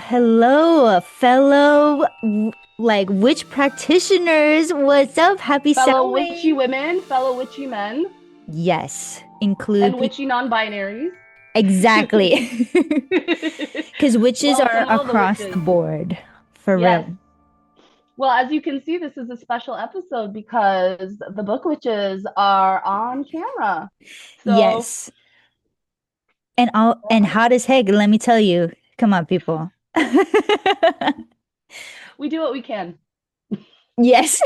Hello, fellow witch practitioners. What's up? Happy Fellow witchy Samhain. women, fellow witchy men, Yes, include and people. witchy non-binaries. Exactly. Because witches are Welcome all the across the witches. board. For Yes. real. Well, as you can see, this is a special episode because the book witches are on camera. So Yes. And hot as heck, let me tell you. Come on, people. we do what we can. Yes.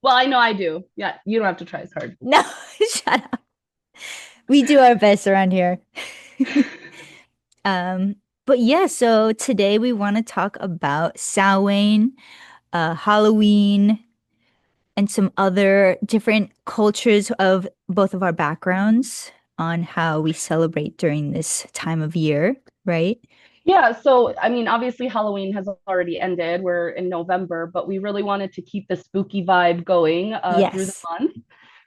Well, I know I do. Yeah, you don't have to try as hard. No, shut up. We do our best around here. Um, but yeah, so today we want to talk about Samhain, Halloween, and some other different cultures of both of our backgrounds on how we celebrate during this time of year, right? Yeah, so I mean, obviously Halloween has already ended. We're in November, but we really wanted to keep the spooky vibe going through the Yes. month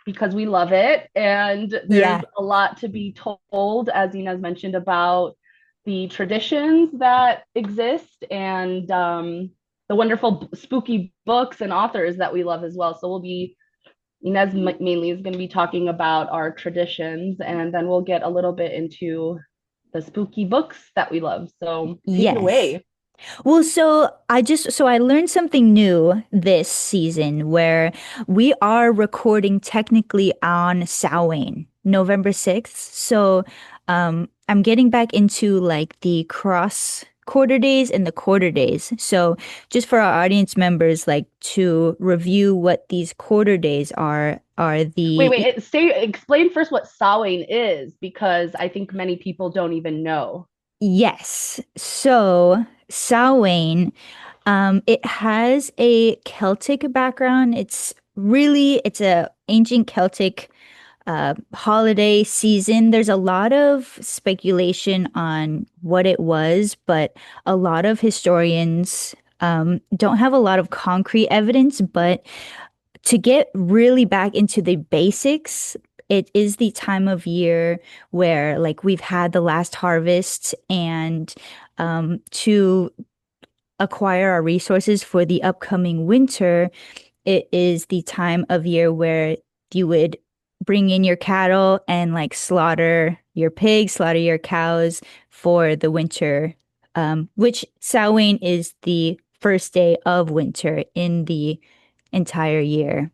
because we love it. And there's Yeah. a lot to be told, as Ynez mentioned, about the traditions that exist and the wonderful spooky books and authors that we love as well. So Ynez mainly is going to be talking about our traditions, and then we'll get a little bit into the spooky books that we love. So take it Yes. away. Well, so I learned something new this season where we are recording technically on Samhain, November 6th. So I'm getting back into like the cross quarter days and the quarter days. So just for our audience members, like to review what these quarter days are Wait, the wait. Explain first what Samhain is, because I think many people don't even know. yes. So Samhain. It has a Celtic background. It's a ancient Celtic holiday season. There's a lot of speculation on what it was, but a lot of historians don't have a lot of concrete evidence. But to get really back into the basics, it is the time of year where like we've had the last harvest and to acquire our resources for the upcoming winter, it is the time of year where you would bring in your cattle and like slaughter your pigs, slaughter your cows for the winter, which Samhain is the first day of winter in the entire year.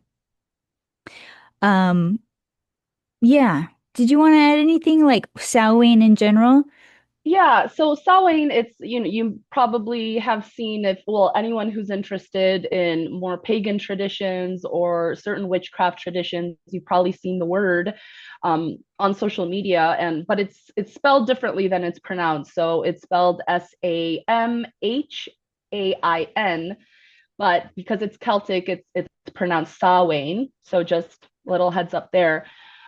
Um, yeah. Did you want to add anything like Samhain in general? Yeah, so Samhain, it's you probably have seen if well anyone who's interested in more pagan traditions or certain witchcraft traditions, you've probably seen the word on social media, and but it's spelled differently than it's pronounced. So it's spelled Samhain, but because it's Celtic, it's pronounced Samhain. So just little heads up there.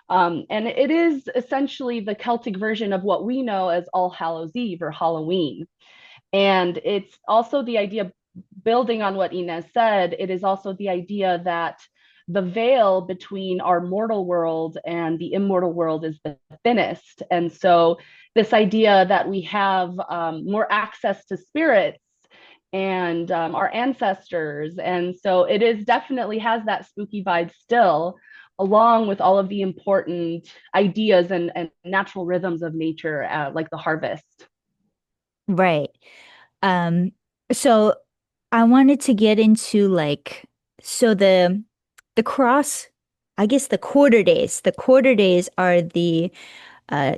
And it is essentially the Celtic version of what we know as All Hallows Eve or Halloween. And it's also the idea, building on what Ynez said, it is also the idea that the veil between our mortal world and the immortal world is the thinnest. And so, this idea that we have more access to spirits and our ancestors. And so, it is definitely has that spooky vibe still, along with all of the important ideas and natural rhythms of nature, like the harvest. Right. Um, so I wanted to get into like so the cross, I guess the quarter days. The quarter days are the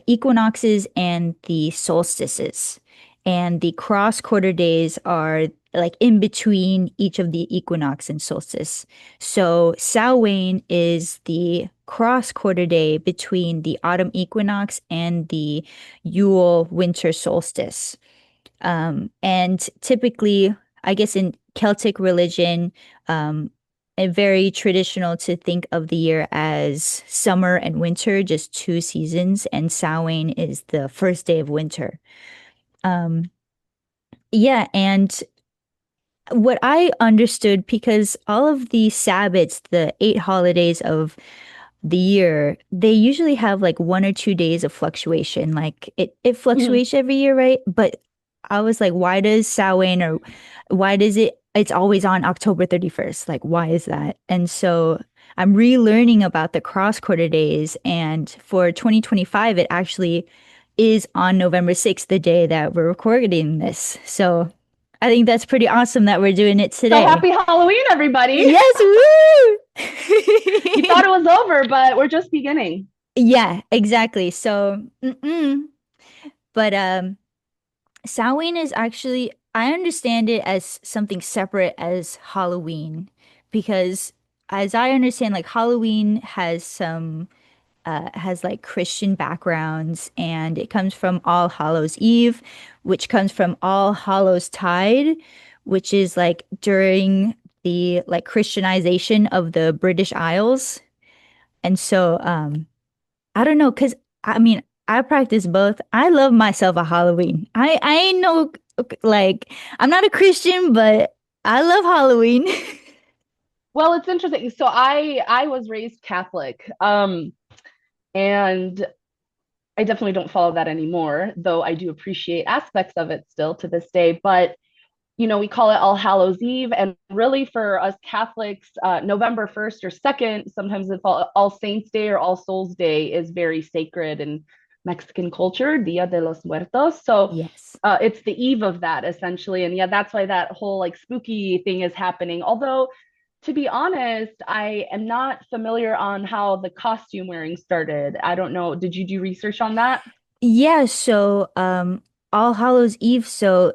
equinoxes and the solstices. And the cross quarter days are like in between each of the equinox and solstice. So Samhain is the cross quarter day between the autumn equinox and the Yule winter solstice. And typically, I guess in Celtic religion, and very traditional to think of the year as summer and winter, just two seasons, and Samhain is the first day of winter. Um, yeah, and what I understood, because all of the Sabbats, the 8 holidays of the year, they usually have like 1 or 2 days of fluctuation. Like it Mhm. fluctuates every year, right? But I was like, why does Samhain or why does it's always on October 31st? Like, why is that? And so I'm relearning about the cross quarter days. And for 2025, it actually is on November 6th, the day that we're recording this. So I think that's pretty awesome that we're doing it So today. happy Halloween, everybody. Yes, woo! You thought it was over, but we're just beginning. Yeah, exactly. So, but Samhain is actually, I understand it as something separate as Halloween because as I understand, like Halloween has some has like Christian backgrounds and it comes from All Hallows Eve, which comes from All Hallows Tide, which is like during the like Christianization of the British Isles. And so I don't know, because I mean, I practice both. I love myself a Halloween. I ain't no like I'm not a Christian, but I love Halloween. Well, it's interesting. So I was raised Catholic, and I definitely don't follow that anymore, though I do appreciate aspects of it still to this day. But we call it All Hallows Eve, and really for us Catholics, November 1st or 2nd, sometimes it's All Saints Day or All Souls Day, is very sacred in Mexican culture, Dia de los Muertos. So Yes. it's the eve of that essentially, and yeah, that's why that whole like spooky thing is happening. Although, to be honest, I am not familiar on how the costume wearing started. I don't know. Did you do research on that? Yeah, so All Hallows Eve, so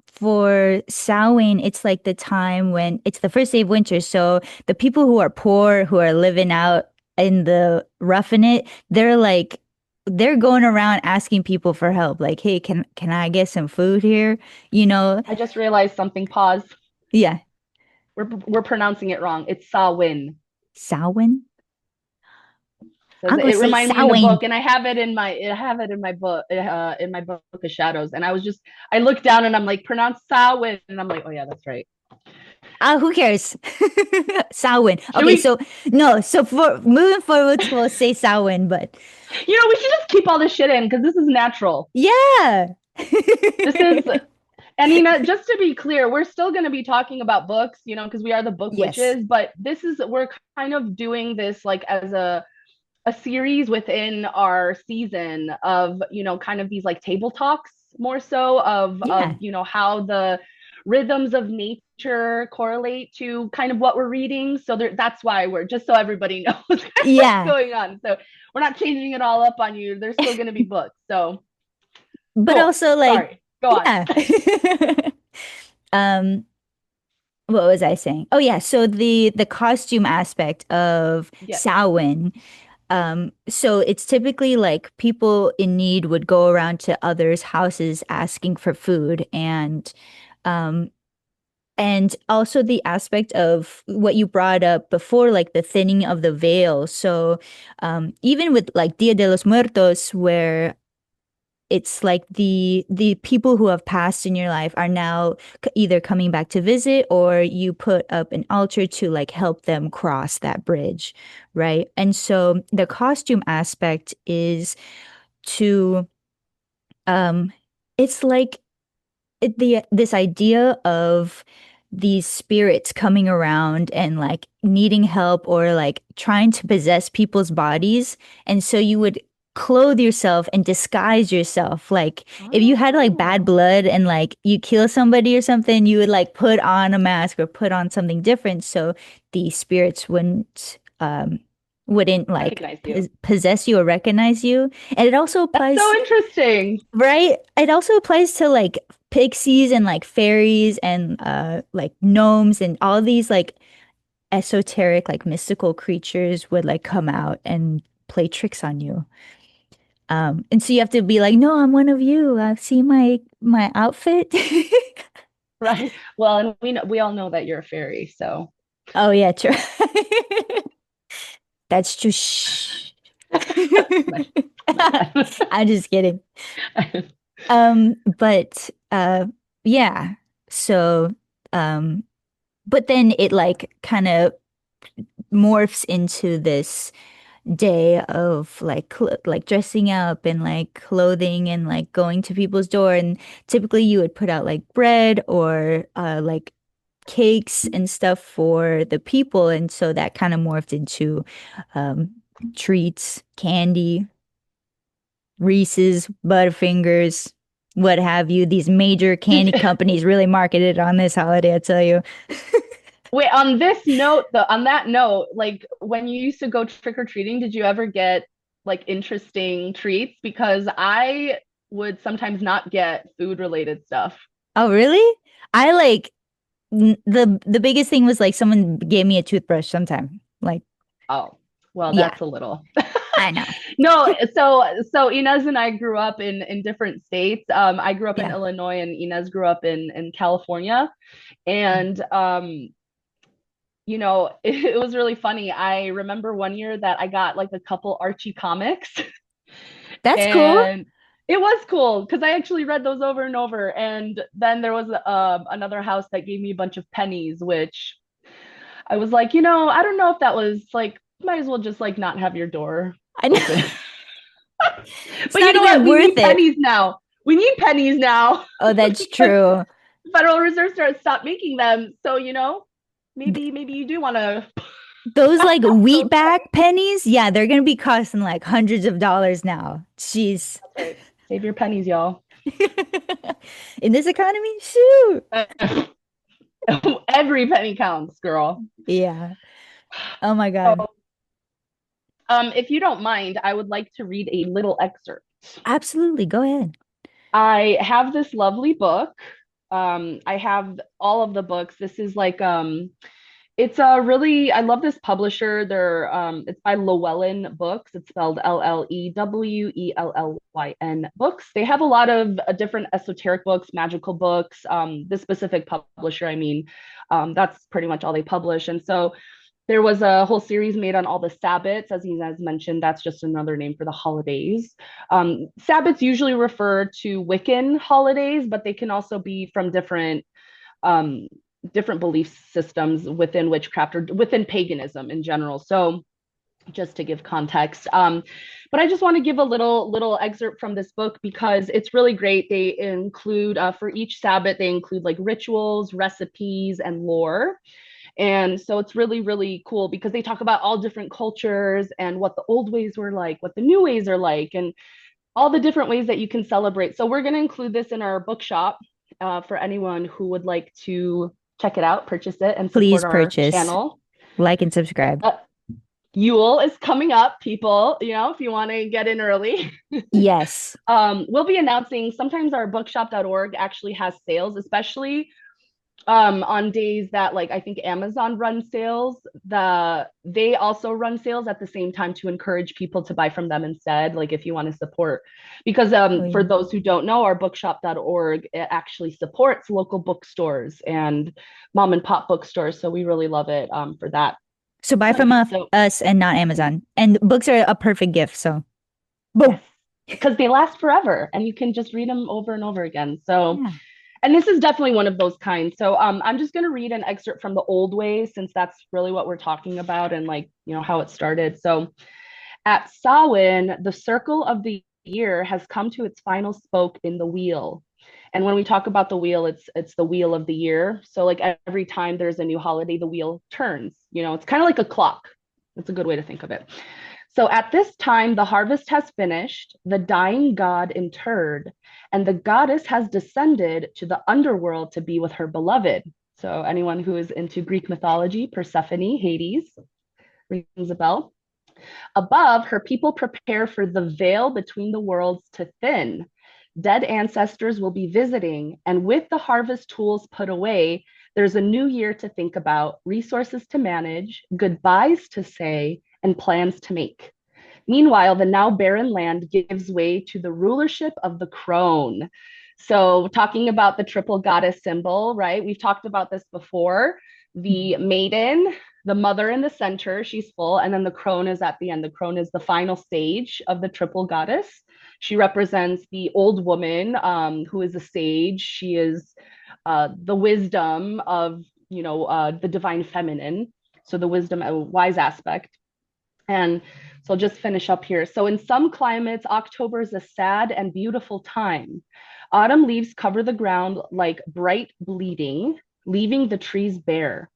for Samhain, it's like the time when it's the first day of winter. So the people who are poor, who are living out in the roughing it, they're going around asking people for help. Like, hey, can I get some food here? You know? I just realized something. Pause. Yeah. We're pronouncing it wrong. It's Sawin. Samhain? Says I'm gonna it say reminded me in the Samhain. book, and I have it in my book of shadows. And I looked down and I'm like, pronounce Sawin, and I'm like, oh yeah, that's right. Who cares? Samhain. Should Okay, we? so no, so for moving forward, we'll say Samhain, but We should just keep all this shit in because this is natural. yeah. This is, and just to be clear, we're still going to be talking about books, because we are the book Yes. witches. But we're kind of doing this like as a series within our season of kind of these like table talks, more so of Yeah. how the rhythms of nature correlate to kind of what we're reading. So that's why we're just so everybody knows kind of what's Yeah. going on. So we're not changing it all up on you. There's still going to be books. So But cool. also like, Sorry, go on. yeah. Um, what was I saying? Oh yeah, so the costume aspect of Yes. Samhain. So it's typically like people in need would go around to others' houses asking for food um and also the aspect of what you brought up before, like the thinning of the veil. So even with like Dia de los Muertos, where it's like the people who have passed in your life are now either coming back to visit or you put up an altar to like help them cross that bridge, right? And so the costume aspect is to um it's like the this idea of these spirits coming around and like needing help or like trying to possess people's bodies. And so you would clothe yourself and disguise yourself. Like if you had like bad Oh, blood and like you kill somebody or something, you would like put on a mask or put on something different so the spirits wouldn't like recognize you. possess you or recognize you. And it also That's so applies. interesting. Right? It also applies to like pixies and like fairies and like gnomes and all these like esoteric like mystical creatures would like come out and play tricks on you. And so you have to be like, "No, I'm one of you. See my outfit." Right. Well, and we all know that you're a fairy, so Oh yeah, true. That's true. Shh. my, my bad. I'm just kidding. But yeah. So but then it like kind of morphs into this. day of like like dressing up and like clothing and like going to people's door. And typically you would put out like bread or like cakes and stuff for the people. And so that kind of morphed into um, treats, candy, Reese's, Butterfingers, what have you. These major candy Did companies really marketed on this holiday, I tell you. wait, on this note though, on that note, like when you used to go trick or treating, did you ever get like interesting treats? Because I would sometimes not get food related stuff. Oh, really? I like the biggest thing was like someone gave me a toothbrush sometime. Like, Oh, well, yeah, that's a little. I know. No, so Inez and I grew up in different states. I grew up in Yeah. Illinois and Inez grew up in California. And it was really funny. I remember one year that I got like a couple Archie comics That's cool. and it was cool because I actually read those over and over. And then there was another house that gave me a bunch of pennies, which I was like, I don't know if that was like, might as well just like not have your door I know. open. It's But you not know what? even We worth need it. pennies now. We need pennies now Oh, that's because true. Federal Reserve stopped making them. So, Th maybe you do want to Those like have those wheatback pennies. pennies, yeah, they're gonna be costing like hundreds of dollars now. Jeez. That's right. Save your pennies, y'all. In this economy, shoot. Every penny counts, girl. Yeah. Oh my God. So, if you don't mind, I would like to read a little excerpt. Absolutely. Go ahead. I have this lovely book. I have all of the books. This is like it's a really I love this publisher. It's by Llewellyn Books. It's spelled Lewellyn Books. They have a lot of different esoteric books, magical books. This specific publisher, I mean, that's pretty much all they publish. And so there was a whole series made on all the Sabbats, as Ynez mentioned. That's just another name for the holidays. Sabbats usually refer to Wiccan holidays, but they can also be from um, different belief systems within witchcraft or within paganism in general. So just to give context. But I just want to give a little excerpt from this book because it's really great. They include for each Sabbath, they include like rituals, recipes, and lore. And so it's really, really cool because they talk about all different cultures and what the old ways were like, what the new ways are like, and all the different ways that you can celebrate. So we're going to include this in our bookshop for anyone who would like to check it out, purchase it, and support Please our purchase, channel. like, and subscribe. Uh, Yule is coming up, people. If you want to get in early. Yes. We'll be announcing sometimes our bookshop.org actually has sales, especially on days that like I think Amazon runs sales, they also run sales at the same time to encourage people to buy from them instead, like if you want to support, because Oh, for yeah. those who don't know, our bookshop.org, it actually supports local bookstores and mom and pop bookstores, so we really love it for that. So buy from So us and not Amazon. And books are a perfect gift. So boom. yes, because they last forever and you can just read them over and over again. So Yeah. and this is definitely one of those kinds. So I'm just going to read an excerpt from the old way since that's really what we're talking about and like, how it started. So at Samhain, the circle of the year has come to its final spoke in the wheel. And when we talk about the wheel, it's the wheel of the year. So like every time there's a new holiday, the wheel turns. It's kind of like a clock. That's a good way to think of it. So at this time, the harvest has finished, the dying god interred, and the goddess has descended to the underworld to be with her beloved. So anyone who is into Greek mythology, Persephone, Hades, rings a bell. Above, her people prepare for the veil between the worlds to thin. Dead ancestors will be visiting, and with the harvest tools put away, there's a new year to think about, resources to manage, goodbyes to say, and plans to make. Meanwhile, the now barren land gives way to the rulership of the crone. So, talking about the triple goddess symbol, right? We've talked about this before. The maiden, the mother in the center, she's full, and then the crone is at the end. The crone is the final stage of the triple goddess. She represents the old woman who is a sage. She is the wisdom of, the divine feminine. So, the wisdom, a wise aspect. And So I'll just finish up here. So in some climates, October is a sad and beautiful time. Autumn leaves cover the ground like bright bleeding, leaving the trees bare.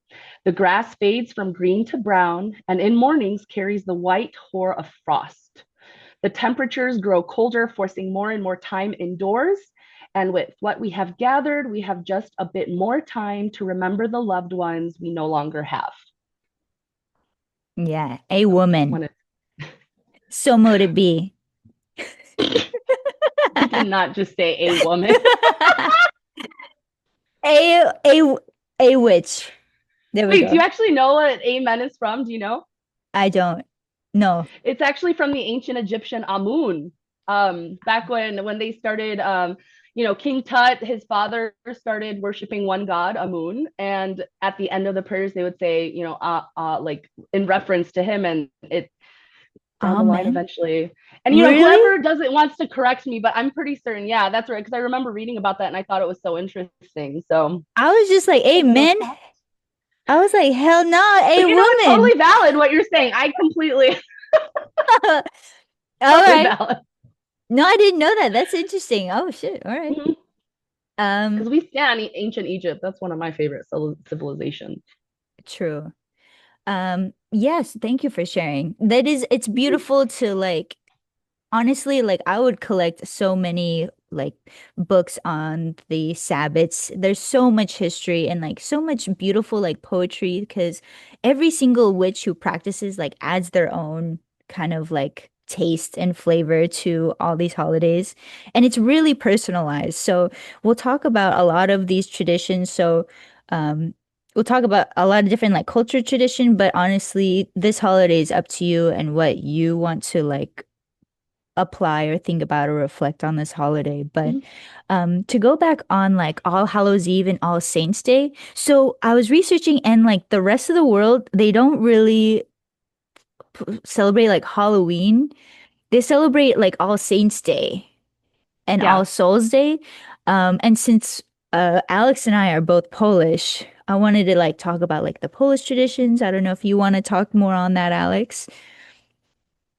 The grass fades from green to brown, and in mornings carries the white hoar of frost. The temperatures grow colder, forcing more and more time indoors. And with what we have gathered, we have just a bit more time to remember the loved ones we no longer have. Yeah, a So, woman. wanted, So mote it be. you did not just say a woman. A a a witch. There we Wait, do go. you actually know what amen is from? Do you know? I don't. No. It's actually from the ancient Egyptian Amun. Back when they started, King Tut, his father started worshiping one god, Amun, and at the end of the prayers they would say, like in reference to him, and it down the line Amen. eventually. And Really? whoever doesn't wants to correct me, but I'm pretty certain, yeah, that's right, because I remember reading about that and I thought it was so interesting. So I was just like, little amen. fact. I was like, hell no, a But it's woman. totally valid what you're saying. I completely All totally right. valid. No, I didn't know that. That's interesting. Oh shit. All right. Because Um, we stand ancient Egypt. That's one of my favorite civilizations. true. Yes, thank you for sharing. It's beautiful to like honestly, like I would collect so many like books on the Sabbats. There's so much history and like so much beautiful like poetry because every single witch who practices like adds their own kind of like taste and flavor to all these holidays. And it's really personalized. So we'll talk about a lot of these traditions. Um we'll talk about a lot of different like culture tradition, but honestly, this holiday is up to you and what you want to like apply or think about or reflect on this holiday. But Mhm. to go back on like All Hallows Eve and All Saints Day, so I was researching and like the rest of the world, they don't really celebrate like Halloween. They celebrate like All Saints Day and All Yeah, Souls Day. And since Alex and I are both Polish, I wanted to like talk about like the Polish traditions. I don't know if you want to talk more on that, Alex.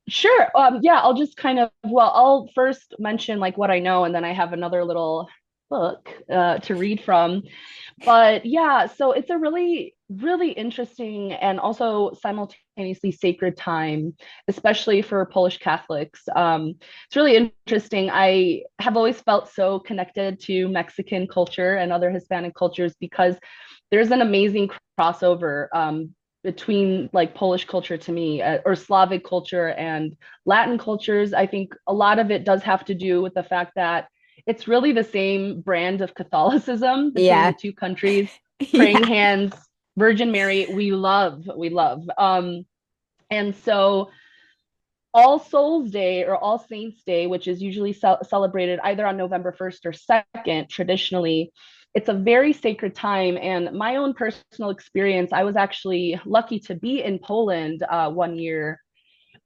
sure. Yeah, I'll just I'll first mention like what I know, and then I have another little book to read from. But yeah, so it's a really, really interesting and also simultaneously sacred time, especially for Polish Catholics. It's really interesting. I have always felt so connected to Mexican culture and other Hispanic cultures because there's an amazing crossover between like Polish culture to me, or Slavic culture and Latin cultures. I think a lot of it does have to do with the fact that it's really the same brand of Catholicism between the Yeah. two countries. Praying Yeah. hands, Virgin Mary, we love, we love. And so All Souls Day or All Saints Day, which is usually celebrated either on November 1st or 2nd, traditionally, it's a very sacred time. And my own personal experience, I was actually lucky to be in Poland one year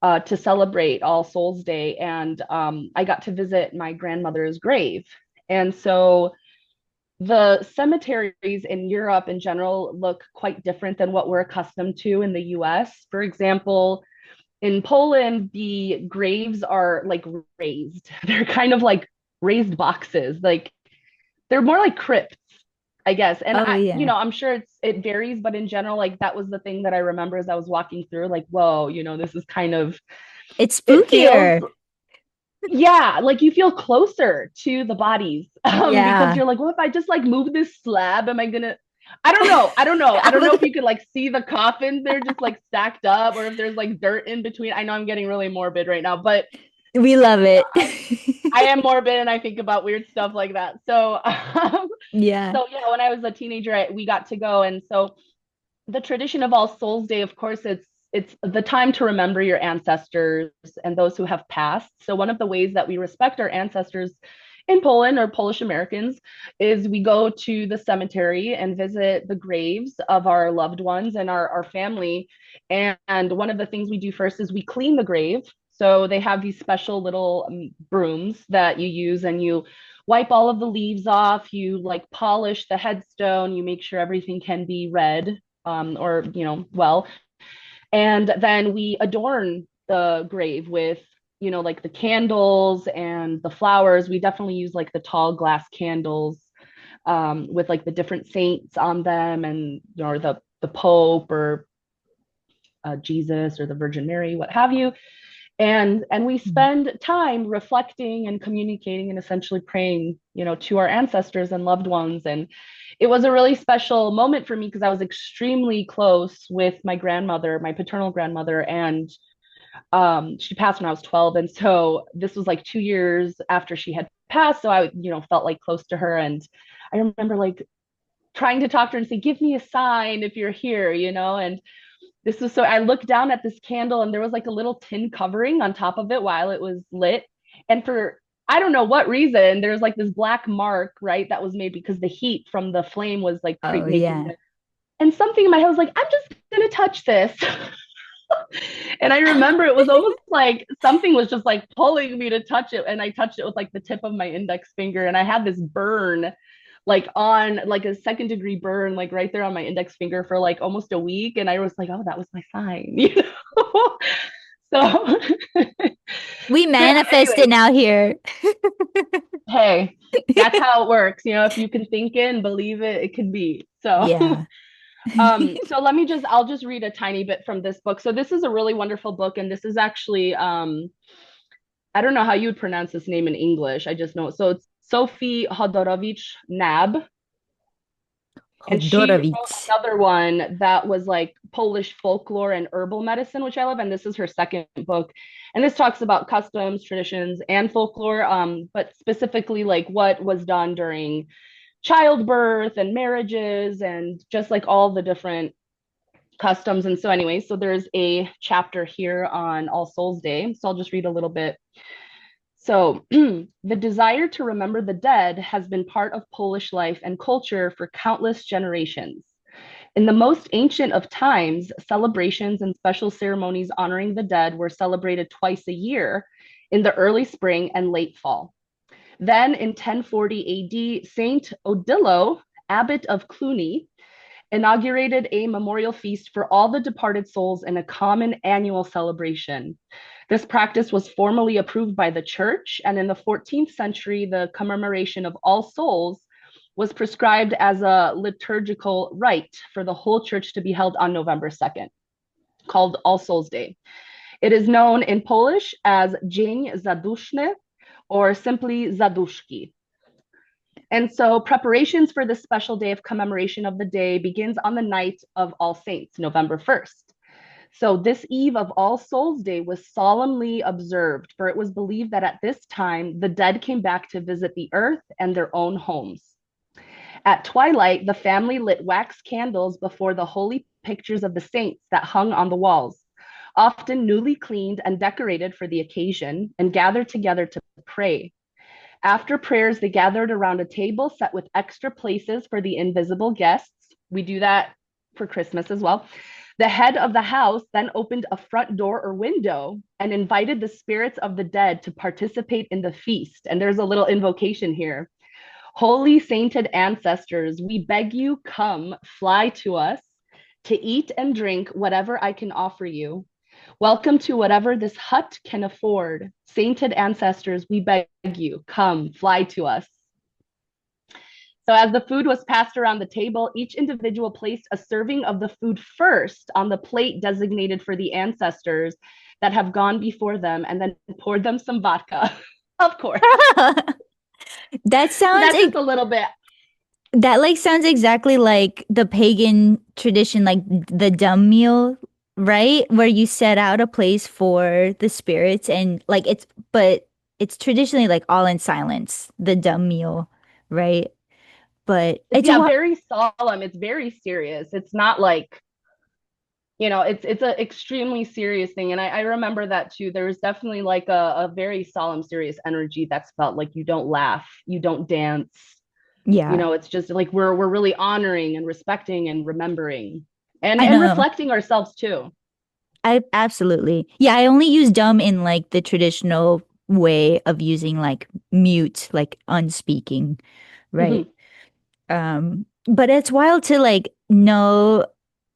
to celebrate All Souls Day, and I got to visit my grandmother's grave. And so the cemeteries in Europe in general look quite different than what we're accustomed to in the US. For example, in Poland, the graves are like raised. They're kind of like raised boxes. Like they're more like crypts, I guess. And Oh yeah. I'm sure it varies, but in general, like that was the thing that I remember as I was walking through, like, whoa, this is kind of It's it feels spookier. yeah, like you feel closer to the bodies because Yeah. you're like, what if I just like move this slab? Am I gonna I don't know if you could like see the coffins, they're just like stacked up, or if there's like dirt in between. I know I'm getting really morbid right now, but We love it. I am morbid and I think about weird stuff like that. So Yeah. so yeah, when I was a teenager, we got to go. And so the tradition of All Souls Day, of course, it's the time to remember your ancestors and those who have passed. So one of the ways that we respect our ancestors in Poland, or Polish Americans, is we go to the cemetery and visit the graves of our loved ones and our family. And one of the things we do first is we clean the grave. So they have these special little brooms that you use, and you wipe all of the leaves off, you like polish the headstone, you make sure everything can be read, or well, and then we adorn the grave with, like the candles and the flowers. We definitely use like the tall glass candles with like the different saints on them, and or the Pope or Jesus or the Virgin Mary, what have you. And we spend time reflecting and communicating and essentially praying, to our ancestors and loved ones. And it was a really special moment for me because I was extremely close with my grandmother, my paternal grandmother, and she passed when I was 12. And so this was like 2 years after she had passed. So I, felt like close to her. And I remember like trying to talk to her and say, give me a sign if you're here, and this was so I looked down at this candle and there was like a little tin covering on top of it while it was lit. And for I don't know what reason, there's like this black mark, right? That was made because the heat from the flame was like Oh, making yeah. it. And something in my head was like, I'm just gonna touch this. And I remember it was almost like something was just like pulling me to touch it. And I touched it with like the tip of my index finger. And I had this burn like on like a second degree burn, like right there on my index finger for like almost a week. And I was like, oh, that was my sign, So, We so yeah, anyway, manifesting out here. hey, that's how it works. If you can think it and believe it, it can be. So, Yeah. so I'll just read a tiny bit from this book. So this is a really wonderful book, and this is actually I don't know how you would pronounce this name in English. I just know it. So it's Sophie Hodorovich Nab, and she wrote Hodorowicz. another one that was like Polish folklore and herbal medicine, which I love. And this is her second book. And this talks about customs, traditions, and folklore, but specifically like what was done during childbirth and marriages and just like all the different customs. And so, anyway, so there's a chapter here on All Souls Day. So I'll just read a little bit. So, the desire to remember the dead has been part of Polish life and culture for countless generations. In the most ancient of times, celebrations and special ceremonies honoring the dead were celebrated twice a year in the early spring and late fall. Then in 1040 AD, Saint Odilo, abbot of Cluny, inaugurated a memorial feast for all the departed souls in a common annual celebration. This practice was formally approved by the church, and in the 14th century, the commemoration of All Souls was prescribed as a liturgical rite for the whole church to be held on November 2nd, called All Souls Day. It is known in Polish as Dzień Zaduszny or simply Zaduszki. And so preparations for this special day of commemoration of the day begins on the night of All Saints, November 1st. So this eve of All Souls Day was solemnly observed, for it was believed that at this time the dead came back to visit the earth and their own homes. At twilight, the family lit wax candles before the holy pictures of the saints that hung on the walls, often newly cleaned and decorated for the occasion, and gathered together to pray. After prayers, they gathered around a table set with extra places for the invisible guests. We do that for Christmas as well. The head of the house then opened a front door or window and invited the spirits of the dead to participate in the feast. And there's a little invocation here. Holy sainted ancestors, we beg you, come, fly to us to eat and drink whatever I can offer you. Welcome to whatever this hut can afford. Sainted ancestors, we beg you, come, fly to us. So as the food was passed around the table, each individual placed a serving of the food first on the plate designated for the ancestors that have gone before them, and then poured them some vodka, of course. That So sounds that's just a little bit. that like sounds exactly like the pagan tradition, like the dumb meal, right? Where you set out a place for the spirits and like but it's traditionally like all in silence, the dumb meal, right? But it's Yeah, what very solemn. It's very serious. It's not like, it's an extremely serious thing. And I remember that too. There was definitely like a very solemn, serious energy that's felt like you don't laugh, you don't dance. yeah, It's just like we're really honoring and respecting and remembering and I and know. reflecting ourselves too. I absolutely. Yeah, I only use dumb in like the traditional way of using like mute, like unspeaking, right? Mhm. But it's wild to like know.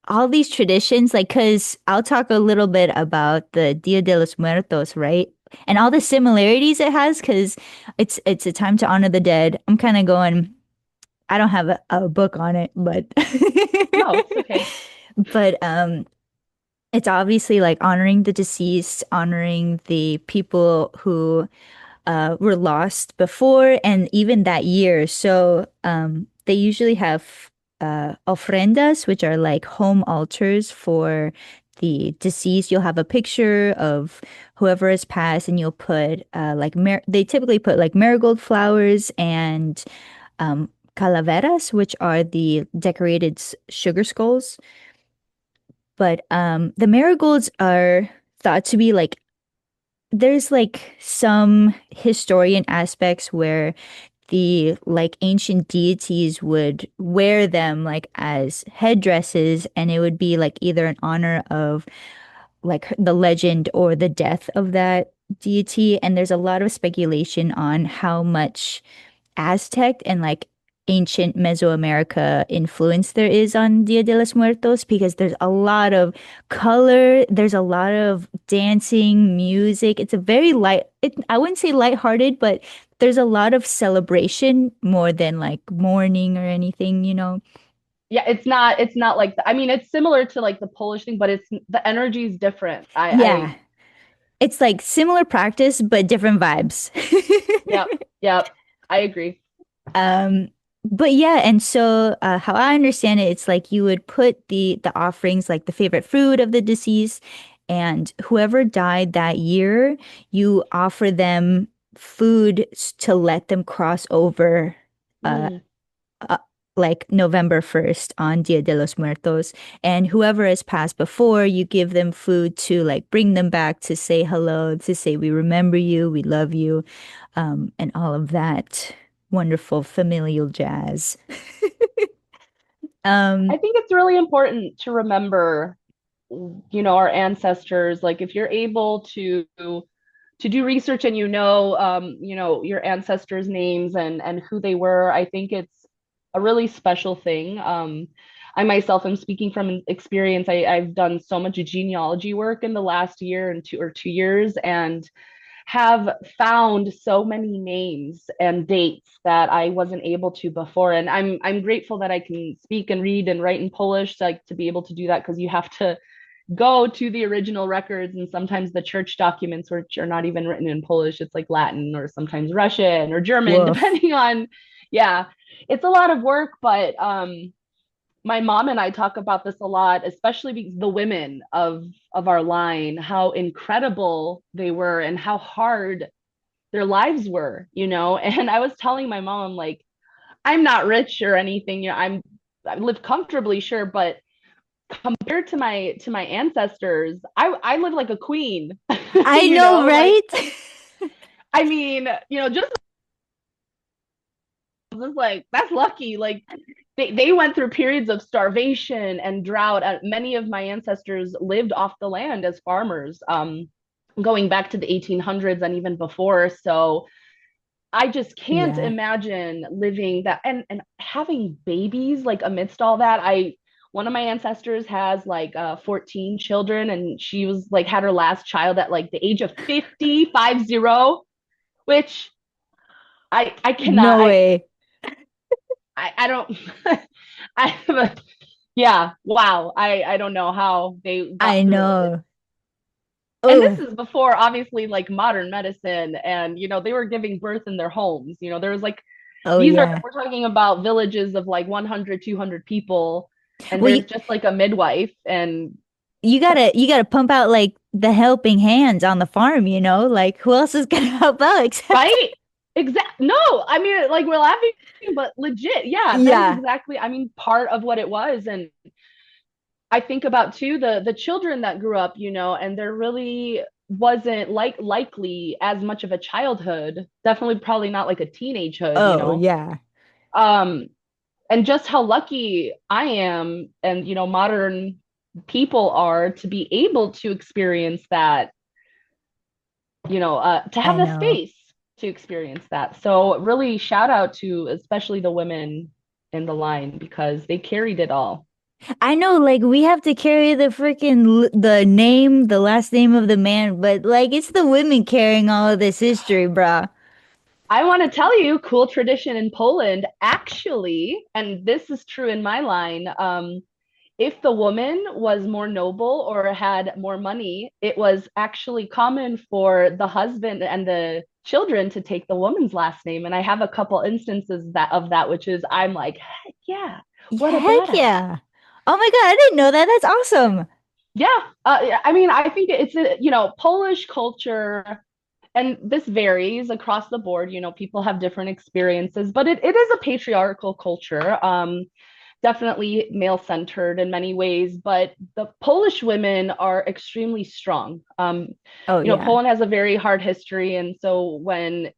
all these traditions, like, because I'll talk a little bit about the Dia de los Muertos, right? And all the similarities it has, because it's a time to honor the dead. I'm kind of going, I don't have a book on it, but No, it's okay. but it's obviously like honoring the deceased, honoring the people who were lost before and even that year. So they usually have ofrendas, which are like home altars for the deceased. You'll have a picture of whoever has passed, and you'll put they typically put like marigold flowers and calaveras, which are the decorated sugar skulls. But the marigolds are thought to be like there's like some historian aspects where the like ancient deities would wear them like as headdresses, and it would be like either in honor of like the legend or the death of that deity. And there's a lot of speculation on how much Aztec and like ancient Mesoamerica influence there is on Dia de los Muertos, because there's a lot of color, there's a lot of dancing, music. It's a very I wouldn't say lighthearted, but there's a lot of celebration more than like mourning or anything, you know? Yeah, it's not like I mean, it's similar to like the Polish thing, but it's the energy is different. I Yeah. It's like similar practice, but different vibes. yep, yep, I agree. Um, but yeah, and so how I understand it, it's like you would put the offerings, like the favorite fruit of the deceased, and whoever died that year, you offer them food to let them cross over uh, Mm. uh like November 1st on Dia de los Muertos. And whoever has passed before, you give them food to like bring them back to say hello, to say we remember you, we love you, and all of that wonderful familial jazz. I Um, think it's really important to remember, our ancestors. Like if you're able to do research and your ancestors' names and who they were, I think it's a really special thing. I myself am speaking from experience. I've done so much genealogy work in the last year and 2 years, and have found so many names and dates that I wasn't able to before. And I'm grateful that I can speak and read and write in Polish, like to be able to do that, because you have to go to the original records, and sometimes the church documents, which are not even written in Polish, it's like Latin or sometimes Russian or German, woof. depending on, yeah, it's a lot of work. But my mom and I talk about this a lot, especially because the women of our line, how incredible they were and how hard their lives were, And I was telling my mom, I'm like, I'm not rich or anything, I live comfortably, sure, but compared to my ancestors, I live like a queen, I know, like right? I mean, just like that's lucky. Like they went through periods of starvation and drought. Many of my ancestors lived off the land as farmers, going back to the 1800s and even before. So I just can't Yeah. imagine living that and having babies like amidst all that. I One of my ancestors has like 14 children, and she was like had her last child at like the age of 50, which I cannot No way. I don't I have a yeah, wow. I don't know how they I got through it. know. And this Oh, is before obviously like modern medicine, and they were giving birth in their homes. There was like oh these are yeah. we're talking about villages of like 100, 200 people, and Well, there's just like a midwife. And you gotta pump out like the helping hands on the farm, you know? Like who else is gonna help out except right, exact no, I mean, like, we're laughing, but legit, yeah, that is yeah. exactly, I mean, part of what it was. And I think about too the children that grew up, and there really wasn't like likely as much of a childhood, definitely probably not like a teenagehood. Oh yeah. um and just how lucky I am, and modern people are, to be able to experience that, to have I the know. space to experience that. So really shout out to especially the women in the line, because they carried it all. I know, like we have to carry the freaking the name, the last name of the man, but like it's the women carrying all of this history, bruh. I want to tell you, cool tradition in Poland, actually, and this is true in my line. If the woman was more noble or had more money, it was actually common for the husband and the children to take the woman's last name. And I have a couple instances that which is I'm like, heck yeah, what a Heck badass. yeah. Oh my God, I didn't know that. That's awesome. Yeah, I mean, I think it's a, Polish culture, and this varies across the board. People have different experiences, but it is a patriarchal culture. Definitely male centered in many ways, but the Polish women are extremely strong. Oh yeah. Poland has a very hard history, and so when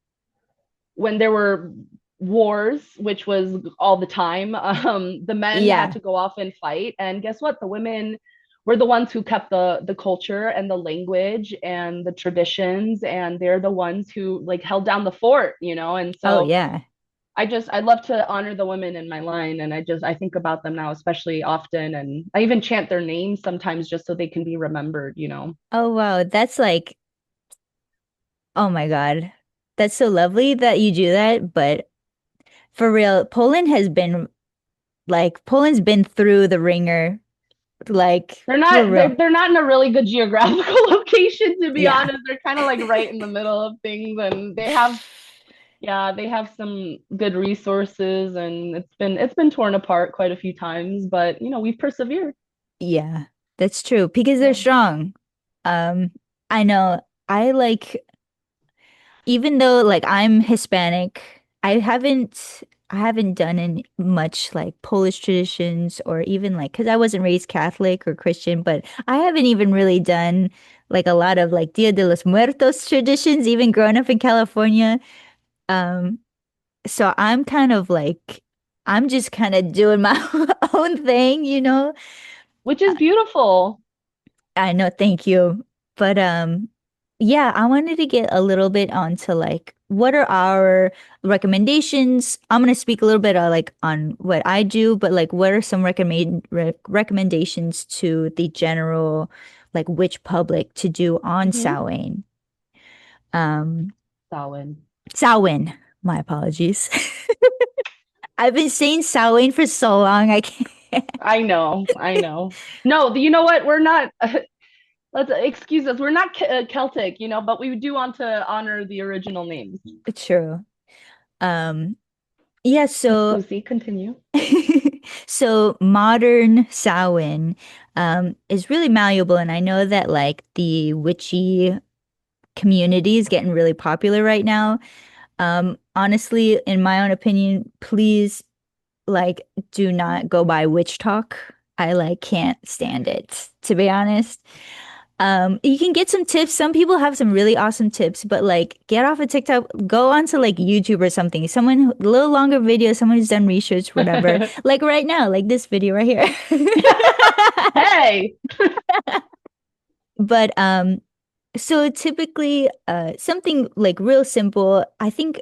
there were wars, which was all the time, the men had Yeah. to go off and fight, and guess what? The women were the ones who kept the culture and the language and the traditions, and they're the ones who like held down the fort. And Oh so yeah. I love to honor the women in my line, and I think about them now especially often, and I even chant their names sometimes just so they can be remembered. Oh wow. That's like, oh my God. That's so lovely that you do that, but for real, Poland's been through the ringer, like They're for not real. they're not in a really good geographical location, to be Yeah. honest. They're kind of like right in the middle of things, and they have some good resources, and it's been torn apart quite a few times, but we've persevered. Yeah. That's true because they're Yeah. strong. Um, I know I like even though like I'm Hispanic, I haven't done any much like Polish traditions or even like because I wasn't raised Catholic or Christian, but I haven't even really done like a lot of like Dia de los Muertos traditions, even growing up in California. Um, so I'm just kind of doing my own thing, you know? Which is beautiful. I know, thank you. But yeah, I wanted to get a little bit onto like what are our recommendations? I'm gonna speak a little bit like on what I do, but like what are some recommendations to the general like witch public to do on Hmm. Samhain? Um, Solid. Samhain, my apologies. I've been saying Samhain for so long, I can't. I know. No, you know what? We're not. Let's excuse us. We're not Celtic, but we do want to honor the original names. True. Um, yeah, so Lucy, continue. so modern Samhain is really malleable, and I know that like the witchy community is getting really popular right now. Honestly, in my own opinion, please like do not go by witch talk. I like can't stand it, to be honest. You can get some tips. Some people have some really awesome tips, but like get off of TikTok, go onto like YouTube or something. A little longer video, someone who's done research, whatever. Like right now, like this video right here. Hey. But so typically something like real simple. I think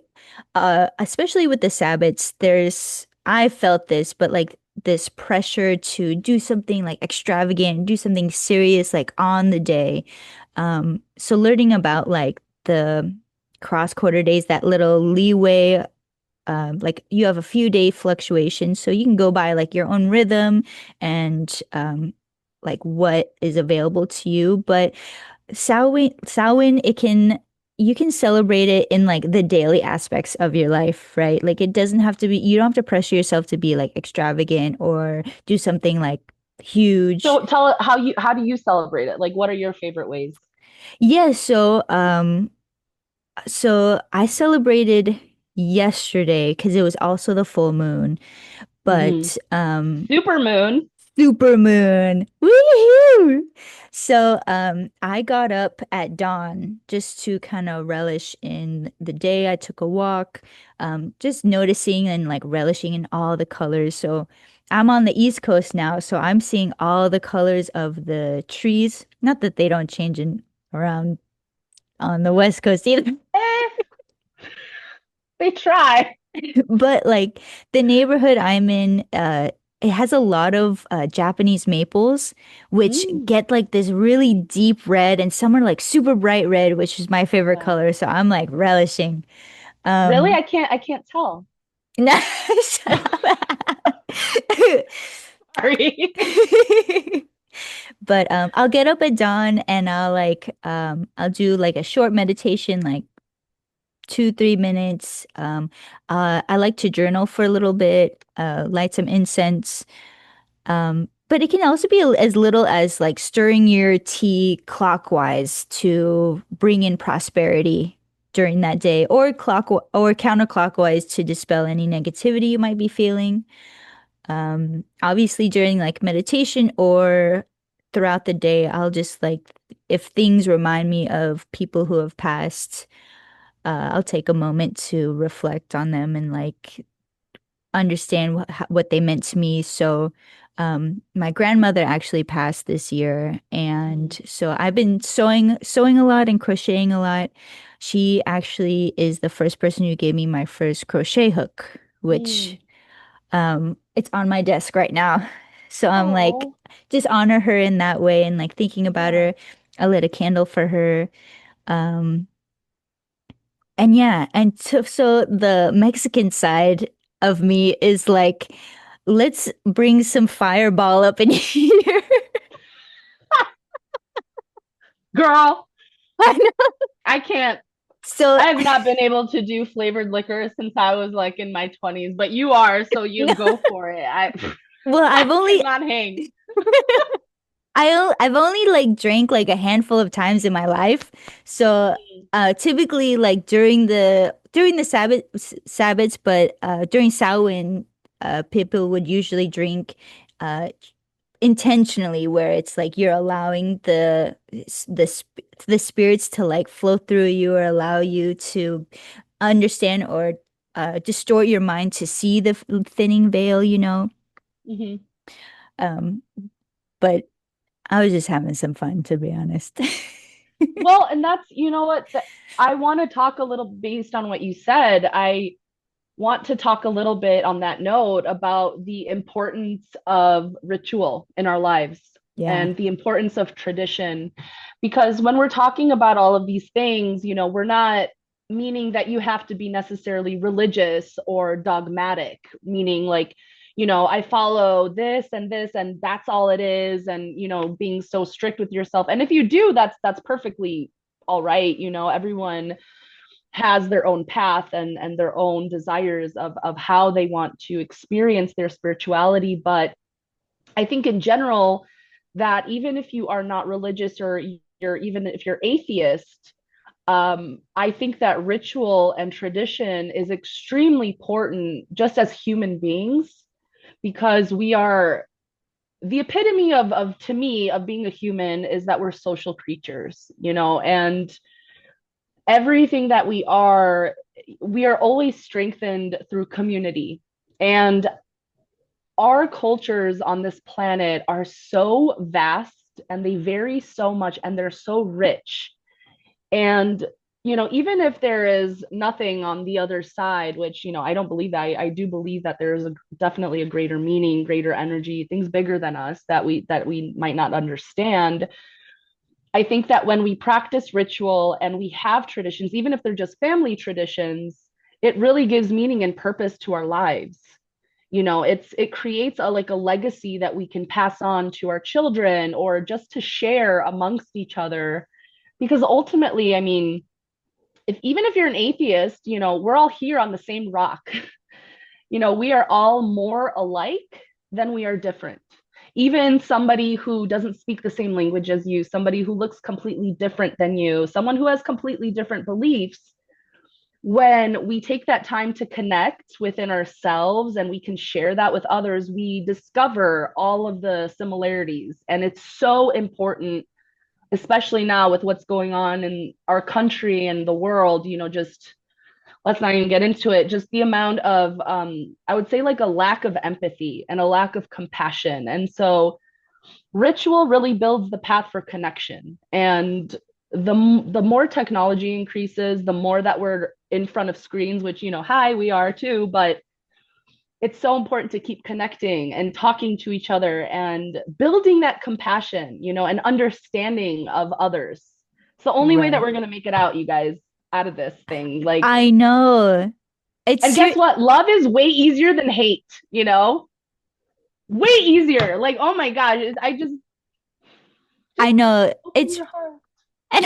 especially with the Sabbats, I felt this, but like this pressure to do something like extravagant, do something serious like on the day. So learning about like the cross quarter days, that little leeway, like you have a few day fluctuations, so you can go by like your own rhythm and like what is available to you. But Samhain, you can celebrate it in like the daily aspects of your life, right? Like it doesn't have to be, you don't have to pressure yourself to be like extravagant or do something like huge. So tell it how do you celebrate it? Like, what are your favorite ways? Yeah, so I celebrated yesterday because it was also the full moon, Hmm. but Super moon. super moon. Woohoo! So, I got up at dawn just to kind of relish in the day. I took a walk, just noticing and like relishing in all the colors. So, I'm on the East Coast now, so I'm seeing all the colors of the trees. Not that they don't change in around on the West Coast either. Eh, they try. But like the neighborhood I'm in, it has a lot of Japanese maples, which Mm, get like this really deep red, and some are like super bright red, which is my favorite yeah. color. So I'm like relishing. Really? Um, I can't tell. shut up. Sorry. But I'll get up at dawn and I'll do like a short meditation, like 2, 3 minutes. I like to journal for a little bit, light some incense. But it can also be as little as like stirring your tea clockwise to bring in prosperity during that day, or counterclockwise to dispel any negativity you might be feeling. Obviously during like meditation or throughout the day, I'll just like if things remind me of people who have passed, I'll take a moment to reflect on them and like understand what they meant to me. So, my grandmother actually passed this year, and Mm, so I've been sewing a lot and crocheting a lot. She actually is the first person who gave me my first crochet hook, mm. which it's on my desk right now. So I'm like Oh, just honor her in that way and like thinking about yeah. her. I lit a candle for her. Um, and yeah, and so the Mexican side of me is like, let's bring some fireball up in here. Girl, I know. I can't. So I have not been able to do flavored liquor since I was like in my 20s, but you are, so you no, go for it. I well, I cannot hang. I've only like drank like a handful of times in my life. So Mm, typically like during the Sabbats, but during Samhain, people would usually drink uh intentionally, where it's like you're allowing the spirits to like flow through you or allow you to understand or distort your mind to see the thinning veil, you know. mhm. Um, but I was just having some fun, to be honest. Well, and that's, you know what, I want to talk a little based on what you said. I want to talk a little bit on that note about the importance of ritual in our lives Yeah, and the importance of tradition. Because when we're talking about all of these things, we're not meaning that you have to be necessarily religious or dogmatic, meaning like, I follow this and that's all it is. And, being so strict with yourself. And if you do, that's perfectly all right. Everyone has their own path and their own desires of how they want to experience their spirituality. But I think in general, that even if you are not religious or even if you're atheist, I think that ritual and tradition is extremely important just as human beings, because we are the epitome of to me of being a human is that we're social creatures, and everything that we are always strengthened through community. And our cultures on this planet are so vast and they vary so much and they're so rich. And, even if there is nothing on the other side, which, I don't believe that, I do believe that there is definitely a greater meaning, greater energy, things bigger than us that we might not understand. I think that when we practice ritual and we have traditions, even if they're just family traditions, it really gives meaning and purpose to our lives. It creates a legacy that we can pass on to our children or just to share amongst each other. Because ultimately, I mean, if even if you're an atheist, we're all here on the same rock. We are all more alike than we are different. Even somebody who doesn't speak the same language as you, somebody who looks completely different than you, someone who has completely different beliefs, when we take that time to connect within ourselves and we can share that with others, we discover all of the similarities. And it's so important, especially now with what's going on in our country and the world, just let's not even get into it, just the amount of I would say like a lack of empathy and a lack of compassion. And so ritual really builds the path for connection. And the more technology increases, the more that we're in front of screens, which, hi, we are too, but it's so important to keep connecting and talking to each other and building that compassion, and understanding of others. It's the only way that Right. we're going to make it out, you guys, out of this thing. Like, I know. It's and ser guess what? Love is way easier than hate. Way easier. Like, oh my gosh, I just I know. open It's your heart. and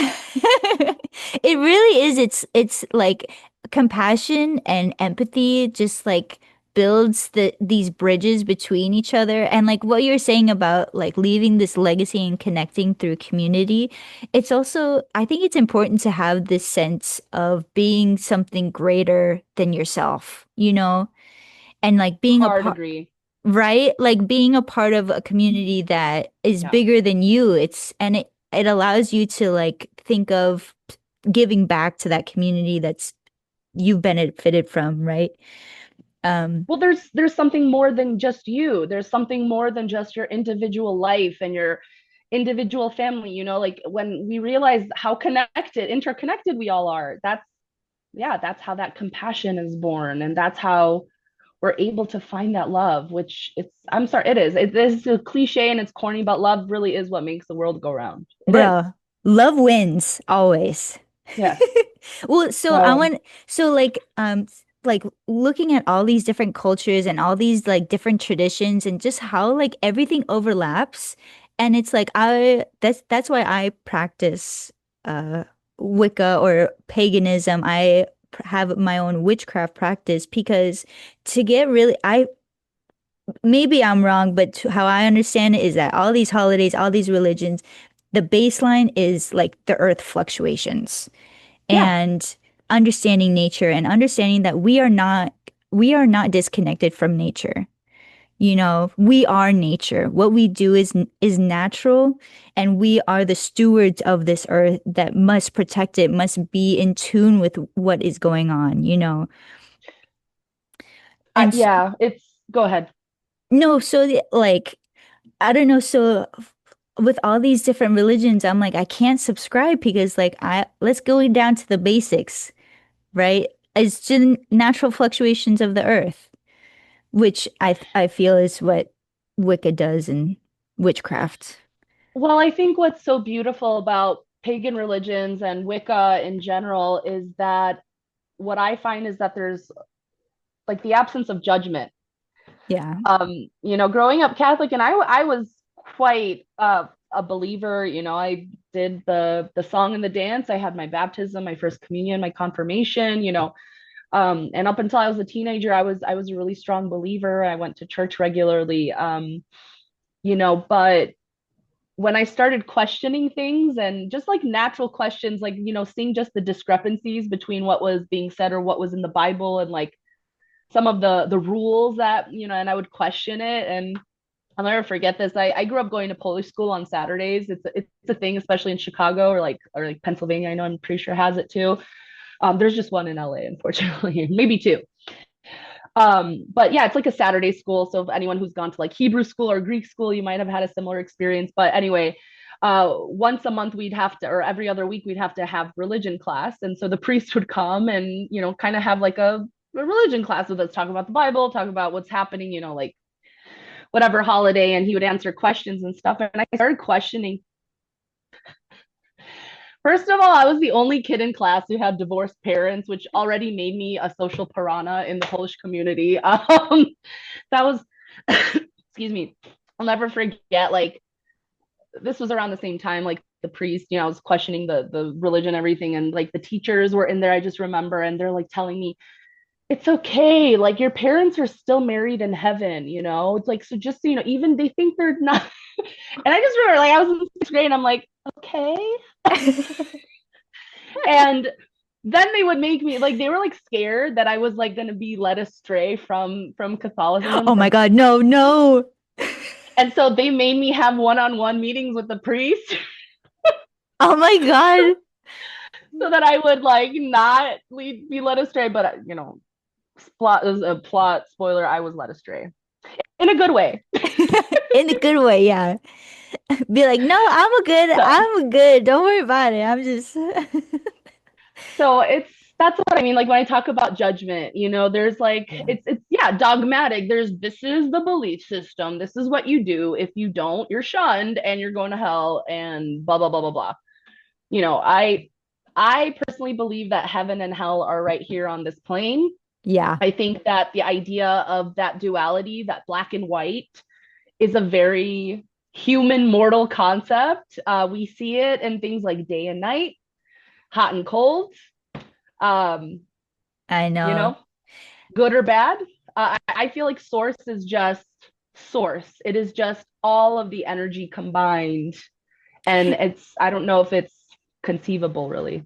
it really is. It's like compassion and empathy just like builds these bridges between each other. And like what you're saying about like leaving this legacy and connecting through community, it's also, I think it's important to have this sense of being something greater than yourself, and like being a Hard part. agree. Right? Like being a part of a community that is Yeah. bigger than you. It allows you to like think of giving back to that community that's you've benefited from, right? Um, Well, there's something more than just you. There's something more than just your individual life and your individual family, like when we realize how interconnected we all are, that's how that compassion is born, and that's how we're able to find that love, which I'm sorry, it is a cliche and it's corny, but love really is what makes the world go round. It is. bro, love wins always. Yes. Well, so I So want like looking at all these different cultures and all these like different traditions and just how like everything overlaps. And it's like that's why I practice uh Wicca or paganism. Have my own witchcraft practice because to get really I maybe I'm wrong, but how I understand it is that all these holidays, all these religions, the baseline is like the earth fluctuations yeah. and understanding nature and understanding that we are not disconnected from nature. We are nature. What we do is natural, and we are the stewards of this earth that must protect it, must be in tune with what is going on. And Yeah, it's go ahead. no, so like I don't know, so with all these different religions, I'm like I can't subscribe because like I let's go down to the basics, right? It's just natural fluctuations of the earth, which I feel is what Wicca does in witchcraft. Well, I think what's so beautiful about pagan religions and Wicca in general is that what I find is that there's like the absence of judgment. Yeah. Growing up Catholic, and I was quite a believer. I did the song and the dance. I had my baptism, my first communion, my confirmation. And up until I was a teenager, I was a really strong believer. I went to church regularly. But when I started questioning things and just like natural questions, like seeing just the discrepancies between what was being said or what was in the Bible, and like some of the rules that and I would question it. And I'll never forget this. I grew up going to Polish school on Saturdays. It's a thing, especially in Chicago or like Pennsylvania. I know, I'm pretty sure has it too. There's just one in LA, unfortunately, maybe two. But yeah, it's like a Saturday school. So if anyone who's gone to like Hebrew school or Greek school, you might have had a similar experience. But anyway, once a month we'd have to, or every other week we'd have to have religion class. And so the priest would come and, kind of have like a religion class with us, talk about the Bible, talk about what's happening, like whatever holiday, and he would answer questions and stuff. And I started questioning. First of all, I was the only kid in class who had divorced parents, which already made me a social piranha in the Polish community. That was, excuse me, I'll never forget. Like this was around the same time, like the priest, I was questioning the religion, everything, and like the teachers were in there. I just remember, and they're like telling me, it's okay. Like your parents are still married in heaven. It's like, so just so you know, even they think they're not. And I just remember, like, I was in sixth grade and I'm like, okay. And then they would make me like, they were like scared that I was like going to be led astray from Catholicism, Oh my from, God, no, no. and so they made me have one-on-one meetings with the priest Oh my God. so that I would like not be led astray. But plot is a plot spoiler. I was led astray in a good way. In a good way, yeah. Be like, no, So I'm good. Don't worry about it. I'm just so that's what I mean. Like when I talk about judgment, there's like yeah. it's yeah, yeah, dogmatic. This is the belief system. This is what you do. If you don't, you're shunned and you're going to hell and blah blah blah blah blah. You know, I personally believe that heaven and hell are right here on this plane. Yeah, I think that the idea of that duality, that black and white, is a very human mortal concept. We see it in things like day and night, hot and cold, um, I you know. know, good or bad. I feel like source is just source. It is just all of the energy combined. And I don't know if it's conceivable really.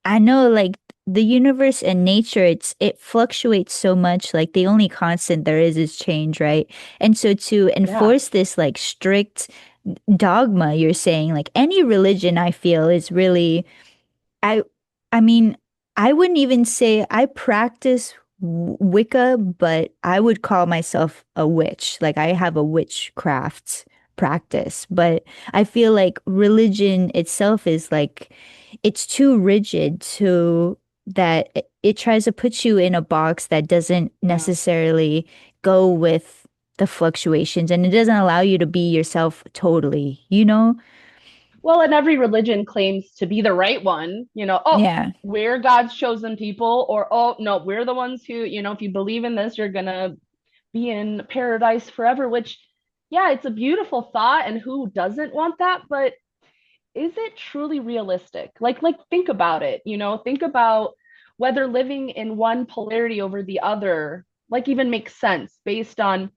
I know like the universe and nature, it fluctuates so much. Like the only constant there is change, right? And so to Yeah. enforce this like strict dogma, you're saying like any religion I feel is really I I mean, I wouldn't even say I practice Wicca, but I would call myself a witch. Like I have a witchcraft practice, but I feel like religion itself is like it's too rigid to that it tries to put you in a box that doesn't Yeah. necessarily go with the fluctuations and it doesn't allow you to be yourself totally, you know? Well, and every religion claims to be the right one, oh, Yeah. we're God's chosen people, or oh, no, we're the ones who, if you believe in this, you're going to be in paradise forever, which, yeah, it's a beautiful thought. And who doesn't want that? But is it truly realistic? Like think about it, think about whether living in one polarity over the other, like even makes sense based on,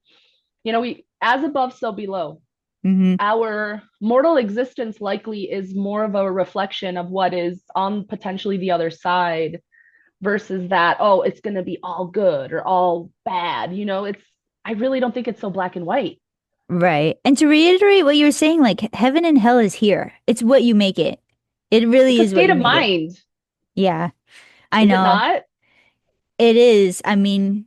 we as above, so below Hmm. our mortal existence likely is more of a reflection of what is on potentially the other side versus that, oh, it's going to be all good or all bad. I really don't think it's so black and white. Right. And to reiterate what you were saying, like heaven and hell is here. It's what you make it. It really It's a is what state you of make it. mind, Yeah, I is it know. not? It is. I mean,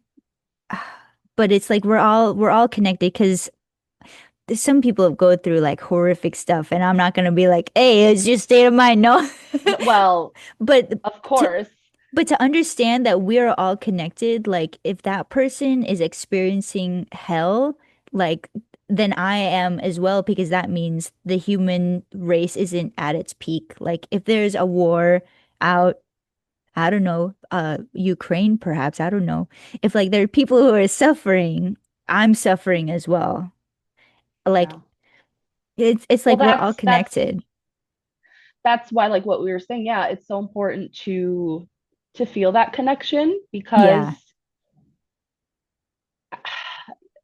but it's like we're all connected because some people go through like horrific stuff and I'm not gonna be like, hey, it's just state of mind. No. Well, But of to course. but to understand that we're all connected, like if that person is experiencing hell, like then I am as well, because that means the human race isn't at its peak. Like if there's a war out, I don't know, Ukraine perhaps, I don't know. If like there are people who are suffering, I'm suffering as well. Like Yeah. it's Well, like we're all that's connected. that's why, like what we were saying, yeah, it's so important to feel that connection because Yeah.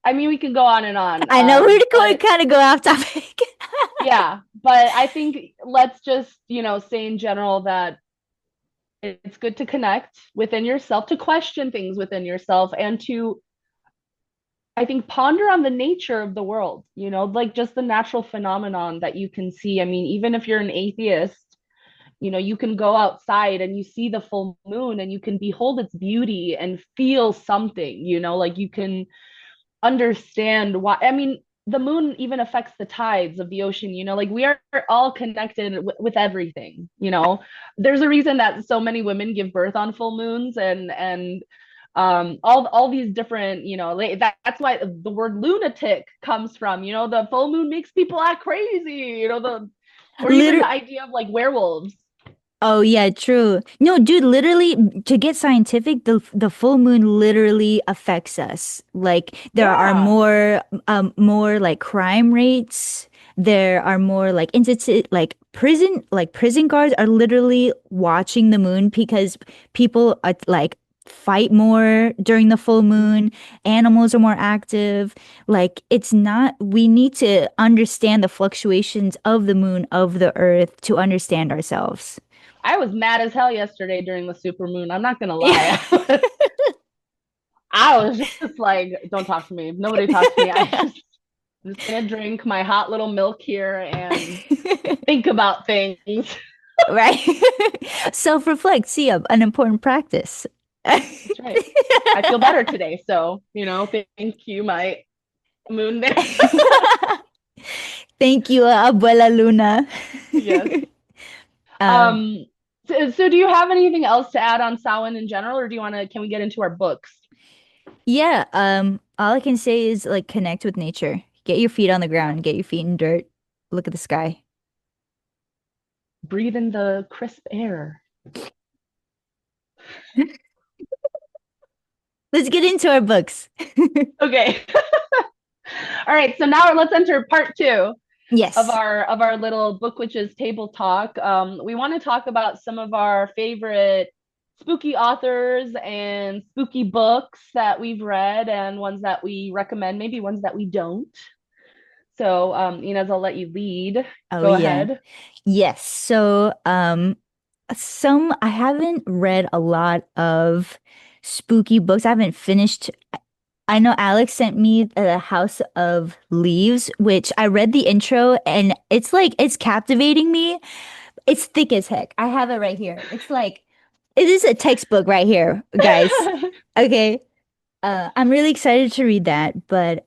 I mean we can go on and on. I know we're going to But kind of go off topic. yeah, but I think let's just, say in general that it's good to connect within yourself, to question things within yourself, and to, I think, ponder on the nature of the world, like just the natural phenomenon that you can see. I mean, even if you're an atheist, you can go outside and you see the full moon and you can behold its beauty and feel something, like you can understand why. I mean, the moon even affects the tides of the ocean, like we are all connected with everything. There's a reason that so many women give birth on full moons, and all these different, that's why the word lunatic comes from, the full moon makes people act crazy, the or even the Liter idea of like werewolves. Oh yeah, true. No, dude, literally to get scientific, the full moon literally affects us. Like there are Yeah. more like crime rates. There are more like instances like prison guards are literally watching the moon because people like fight more during the full moon. Animals are more active. Like it's not, we need to understand the fluctuations of the moon, of the earth to understand ourselves. I was mad as hell yesterday during the super moon. I'm not gonna Yeah. lie. I was just like, don't talk to me. Nobody talk to me. I'm just gonna drink my hot little milk here and think about things. That's Right. Self-reflect. See, an important practice. right. I feel better today. So, thank you, my moon there. Thank you, Abuela Luna. Yes. Um, Um, so do you have anything else to add on Samhain in general, or can we get into our books? Yeah, all I can say is like connect with nature. Get your feet on the ground, get your feet in dirt, look at the sky. Breathe in the crisp air. Let's get into our books. Okay. All right. So now let's enter part two of Yes. our little book witches table talk. We want to talk about some of our favorite spooky authors and spooky books that we've read and ones that we recommend, maybe ones that we don't. So, Ynez, I'll let you lead. Oh Go yeah. ahead. Yes. So, some I haven't read a lot of spooky books. I haven't finished. I know Alex sent me The House of Leaves, which I read the intro and it's like it's captivating me. It's thick as heck. I have it right here. It's like it is a textbook right here, guys. Okay. I'm really excited to read that, but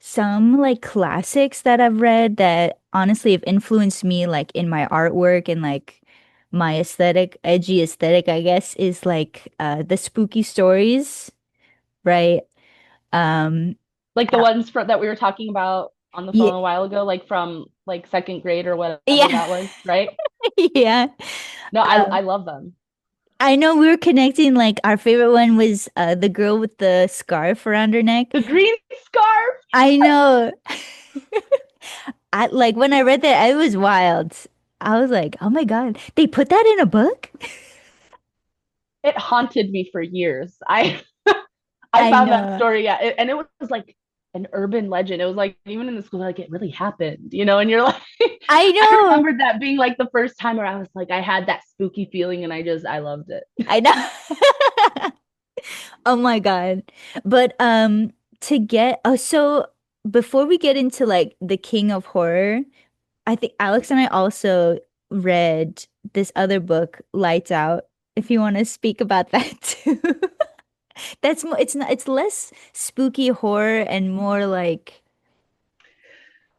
some like classics that I've read that honestly have influenced me like in my artwork and like my aesthetic, edgy aesthetic, I guess, is like the spooky stories, right? Um Like the ones that we were talking about on the yeah, phone a while ago, like from like second grade or whatever yeah, that was, right? yeah. No, I Um, love them. I know we were connecting like our favorite one was the girl with the scarf around her neck. The green scarf. I know. I like when I read that, it was wild. I was like, oh my God, they put that in a book? It haunted me for years. I I found that know. story, yeah, and it was like an urban legend. It was like even in the school, like it really happened, and you're like, I I know. remembered that being like the first time where I was like, I had that spooky feeling, and I loved it. I know. Oh my God. But to get so before we get into like the King of Horror, I think Alex and I also read this other book, Lights Out, if you want to speak about that too. That's more, it's not, it's less spooky horror and more like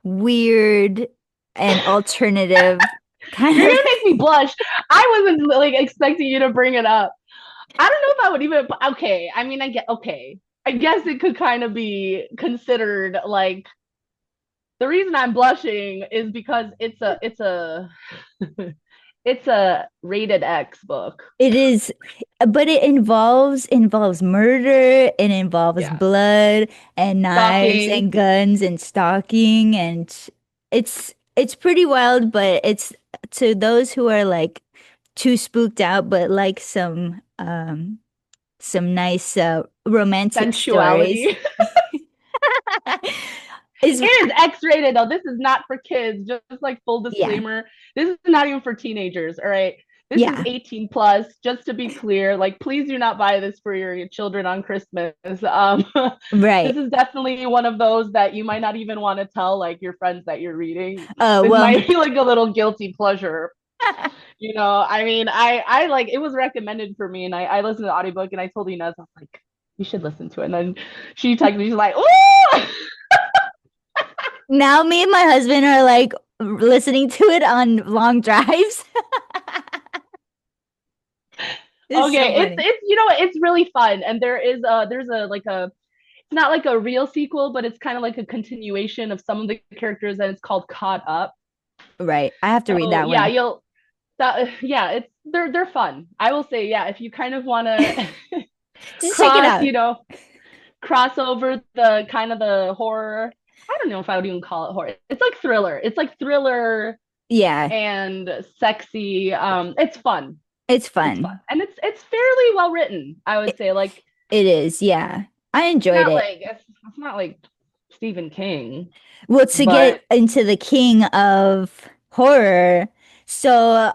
weird and alternative kind You're of. gonna make me blush. I wasn't like expecting you to bring it up. I don't know if I would even. Okay, I mean, I get okay. I guess it could kind of be considered like the reason I'm blushing is because it's a rated X book. It is, but it involves murder, it involves Yeah, blood and knives stalking. and guns and stalking and it's pretty wild, but it's to those who are like too spooked out but like some nice romantic stories. Sensuality. Is It is X-rated though. This is not for kids. Just like full yeah. disclaimer, this is not even for teenagers. All right. This is Yeah, 18 plus, just to be clear. Like, please do not buy this for your children on Christmas. right. This is definitely one of those that you might not even want to tell like your friends that you're reading. This Well, might be like a little guilty pleasure. I mean, I like it was recommended for me and I listened to the audiobook and I told Ynez, I was like, you should listen to it. And then she texted me, she's like, ooh. now me and my husband are like listening to it on long drives. It's so Okay, funny. it's really fun, and there's a like a it's not like a real sequel, but it's kind of like a continuation of some of the characters, and it's called Caught Up. Right. I have to read So that yeah, one. you'll that yeah, it's they're fun. I will say yeah, if you kind of want to Just check it cross, out. cross over the kind of the horror. I don't know if I would even call it horror. It's like thriller. It's like thriller Yeah, and sexy. It's fun. it's It's fun, fun. and it's fairly well written. I would It, say like it is. Yeah. I it's enjoyed not it. like it's not like Stephen King, Well, to get but into the king of horror, so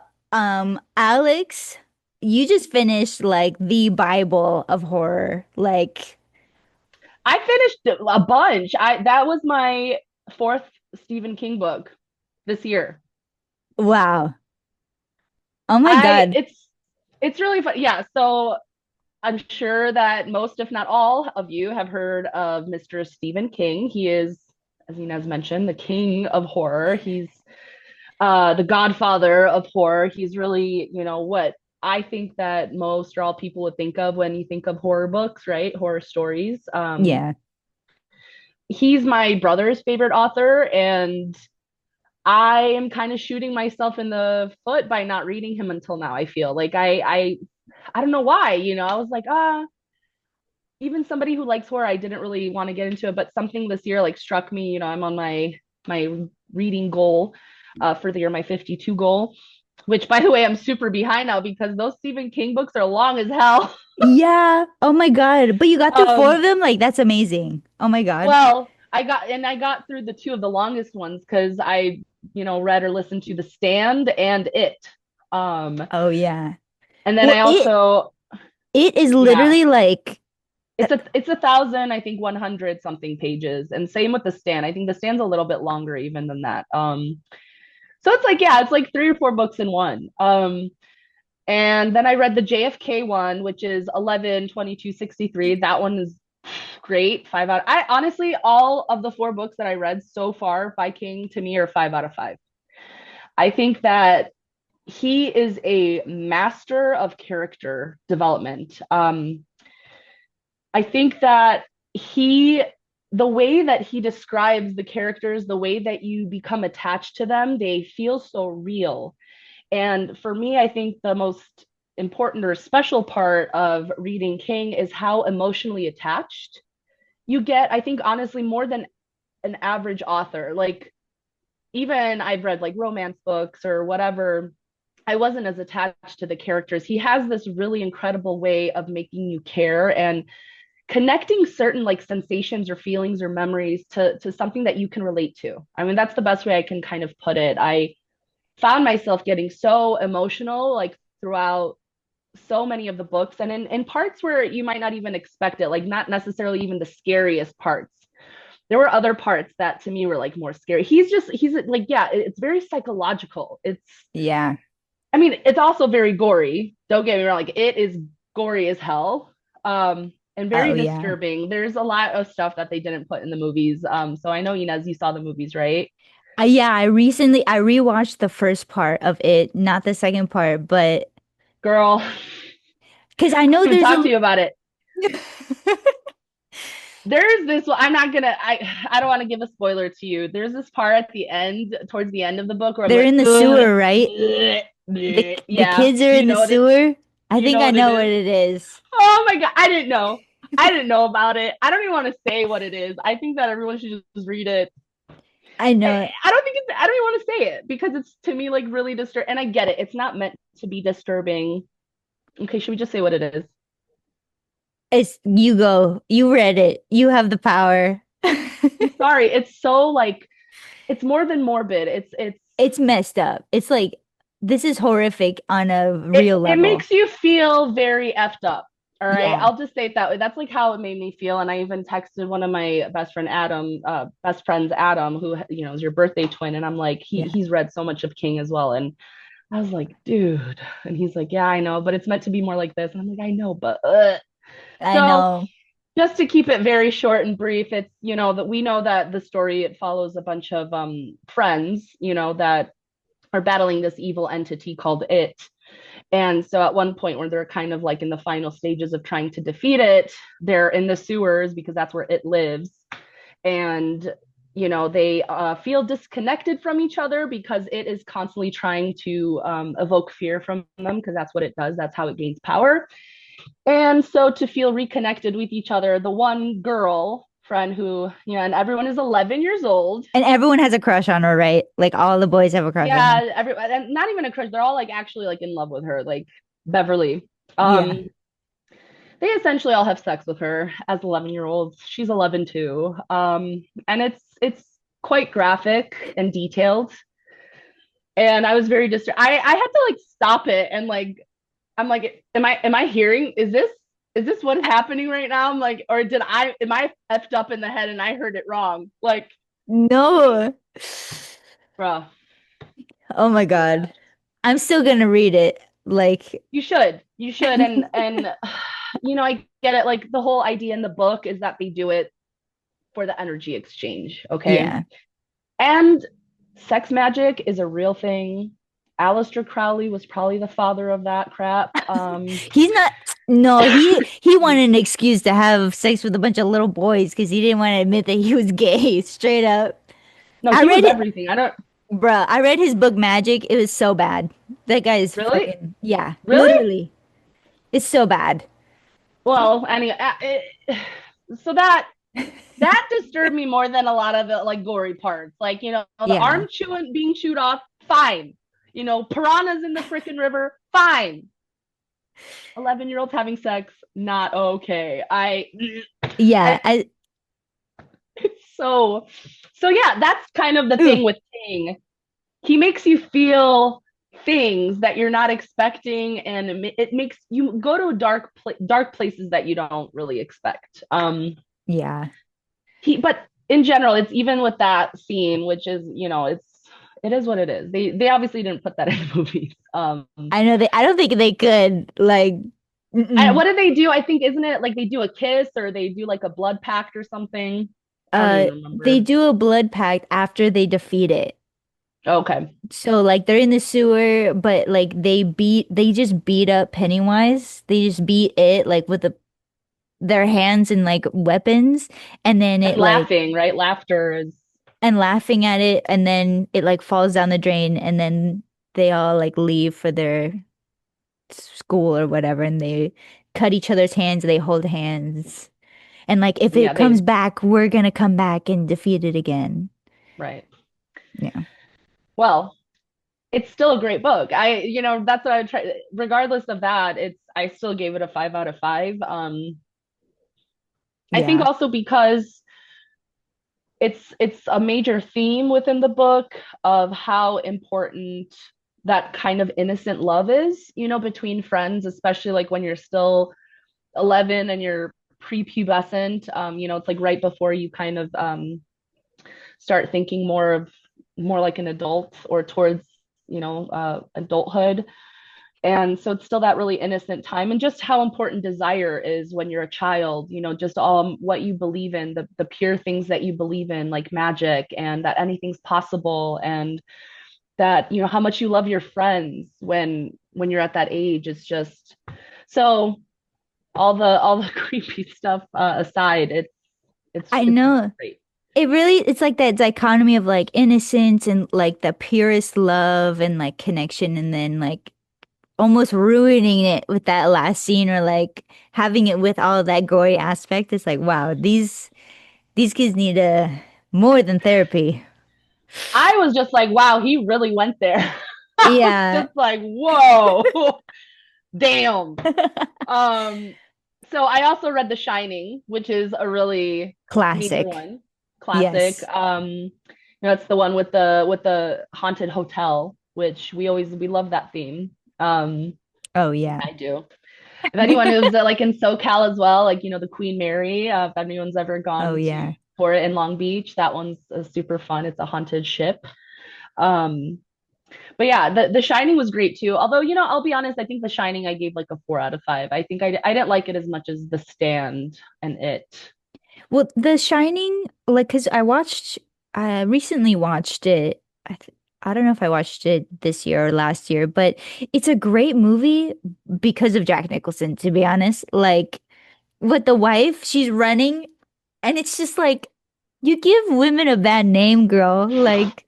Alex, you just finished like the Bible of horror. Like, I finished a bunch. I That was my fourth Stephen King book this year. wow. Oh my I God. it's really fun. Yeah, so I'm sure that most, if not all, of you have heard of Mr. Stephen King. He is, as Inez mentioned, the king of horror. He's the godfather of horror. He's really, what? I think that most or all people would think of when you think of horror books, right? Horror stories. Yeah. He's my brother's favorite author, and I am kind of shooting myself in the foot by not reading him until now. I feel like I don't know why, I was like, even somebody who likes horror, I didn't really want to get into it, but something this year like struck me. I'm on my reading goal for the year, my 52 goal, which by the way, I'm super behind now because those Stephen King books are long as hell. Yeah. Oh my God. But you got through four of um, them? Like, that's amazing. Oh my God. well, I got through the two of the longest ones because I, read or listened to The Stand and It. Um, Oh yeah. and then Well, I also, it is yeah, literally like, it's a thousand, I think 100 something pages. And same with The Stand. I think The Stand's a little bit longer even than that. So it's like, yeah, it's like three or four books in one. And then I read the JFK one, which is 11/22/63. That one is great. I honestly, all of the four books that I read so far by King to me are 5 out of 5. I think that he is a master of character development. I think that the way that he describes the characters, the way that you become attached to them, they feel so real. And for me, I think the most important or special part of reading King is how emotionally attached you get. I think honestly, more than an average author. Like, even I've read like romance books or whatever, I wasn't as attached to the characters. He has this really incredible way of making you care and connecting certain like sensations or feelings or memories to something that you can relate to. I mean, that's the best way I can kind of put it. I found myself getting so emotional like throughout so many of the books, and in parts where you might not even expect it, like not necessarily even the scariest parts. There were other parts that to me were like more scary. He's like, yeah, it's very psychological. yeah. I mean, it's also very gory. Don't get me wrong, like it is gory as hell. And very Oh yeah. disturbing. There's a lot of stuff that they didn't put in the movies. So I know, Ynez, you saw the movies, right? Yeah, I rewatched the first part of it, not the second part, but Girl, because I I know can there's talk a to you about it. There's this one. I'm not gonna. I don't want to give a spoiler to you. There's this part at the end, towards the end of the book, where I'm they're like, in the ugh, sewer, right? bleh, The bleh. the Yeah. kids are Do you in the know what it? sewer. I Do you think know I what it know what is? it is. Oh my god, I didn't know. I didn't know about it. I don't even want to say what it is. I think that everyone should just read it. I I, know. I don't think it's. I don't even want to say it because it's to me like really disturbing. And I get it. It's not meant to be disturbing. Okay, should we just say what it is? It's you go. You read it. You have the power. I'm sorry. It's so like it's more than morbid. It's It's messed up. It's like this is horrific on a it, real it level. makes you feel very effed up. All right. Yeah. I'll just say it that way. That's like how it made me feel. And I even texted one of my best friends, Adam, who, is your birthday twin. And I'm like, Yeah. he's read so much of King as well. And I was like, dude. And he's like, yeah, I know, but it's meant to be more like this. And I'm like, I know, but I so know. just to keep it very short and brief, it's, that we know that the story, it follows a bunch of friends, that are battling this evil entity called It. And so at one point where they're kind of like in the final stages of trying to defeat it, they're in the sewers because that's where it lives. And, they feel disconnected from each other because it is constantly trying to evoke fear from them because that's what it does. That's how it gains power. And so to feel reconnected with each other, the one girl friend who, and everyone is 11 years old. And everyone has a crush on her, right? Like all the boys have a crush on her. Yeah, everyone, and not even a crush. They're all like actually like in love with her, like Beverly. Yeah. They essentially all have sex with her as 11-year-olds. She's 11 too. And it's quite graphic and detailed. And I was very distracted. I had to like stop it and like I'm like, am I hearing? Is this what is happening right now? I'm like, or am I effed up in the head and I heard it wrong? Like, No. bruh, Oh my yeah. God. I'm still gonna read it. Like, You should, and I get it. Like the whole idea in the book is that they do it for the energy exchange, okay? yeah. And sex magic is a real thing. Aleister Crowley was probably the father of that crap. He's not, no, he wanted an excuse to have sex with a bunch of little boys because he didn't want to admit that he was gay, straight up. No, I he was read it, everything. I don't bruh. I read his book Magic. It was so bad. That guy is really, fucking, yeah, really. literally. It's so bad. Well, anyway, so that disturbed me more than a lot of the like gory parts. Like, the Yeah. arm chewing being chewed off, fine. Piranhas in the freaking river, fine. 11-year-olds having sex, not okay. Yeah. I so yeah, that's kind of the Ooh, thing with King. He makes you feel things that you're not expecting, and it makes you go to dark places that you don't really expect. yeah. But in general, it's even with that scene, which is, it is what it is. They obviously didn't put that in movies. I don't think they could, like, mm-mm. What do they do? I think, isn't it like they do a kiss or they do like a blood pact or something? I don't even They remember. do a blood pact after they defeat it. Okay. So like they're in the sewer, but like they just beat up Pennywise. They just beat it like with their hands and like weapons, and then And it like laughing, right? Laughter is, and laughing at it, and then it like falls down the drain, and then they all like leave for their school or whatever, and they cut each other's hands, they hold hands. And like if yeah, it comes back, we're gonna come back and defeat it again. right. Yeah. Well, it's still a great book. That's what I try. Regardless of that, I still gave it a 5 out of 5. I think Yeah. also because it's a major theme within the book of how important that kind of innocent love is, between friends, especially like when you're still 11 and you're prepubescent. It's like right before you kind of start thinking more like an adult or towards, adulthood. And so it's still that really innocent time, and just how important desire is when you're a child, just what you believe in, the pure things that you believe in, like magic, and that anything's possible, and that, how much you love your friends when you're at that age. It's just so, all the creepy stuff aside, I it's know. great. It's like that dichotomy of like innocence and like the purest love and like connection, and then like almost ruining it with that last scene, or like having it with all of that gory aspect. It's like, wow, these kids need more than therapy. I was just like, wow, he really went there. I was Yeah. just like, whoa, damn. Um, so I also read The Shining, which is a really major Classic. one, classic. Yes. It's the one with the haunted hotel, which we love that theme. Oh yeah. I do. If anyone is like in SoCal as well, like, the Queen Mary, if anyone's ever Oh gone to yeah. for it in Long Beach, that one's super fun. It's a haunted ship. Um, but yeah, the Shining was great too. Although, I'll be honest, I think The Shining I gave like a 4 out of 5. I think I didn't like it as much as The Stand and It. Well, The Shining, like, cause I recently watched it. I don't know if I watched it this year or last year, but it's a great movie because of Jack Nicholson, to be honest. Like, with the wife, she's running, and it's just like, you give women a bad name, girl. Like,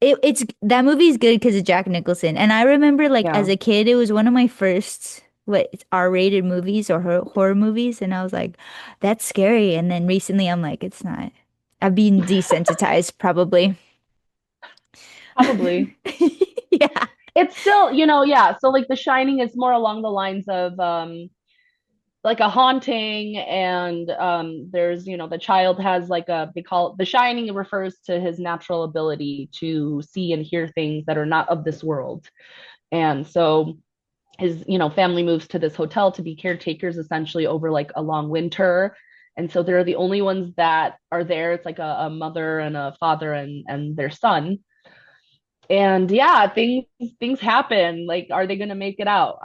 it's that movie is good because of Jack Nicholson. And I remember, like, as Yeah. a kid, it was one of my first R-rated movies or horror movies, and I was like, that's scary. And then recently, I'm like, it's not. I've been desensitized, probably. Probably. Yeah. It's still, yeah. So like The Shining is more along the lines of like a haunting, and there's, the child has like they call it The Shining. It refers to his natural ability to see and hear things that are not of this world. And so his, family moves to this hotel to be caretakers essentially over like a long winter. And so they're the only ones that are there. It's like a mother and a father and their son. And yeah, things happen. Like, are they going to make it out?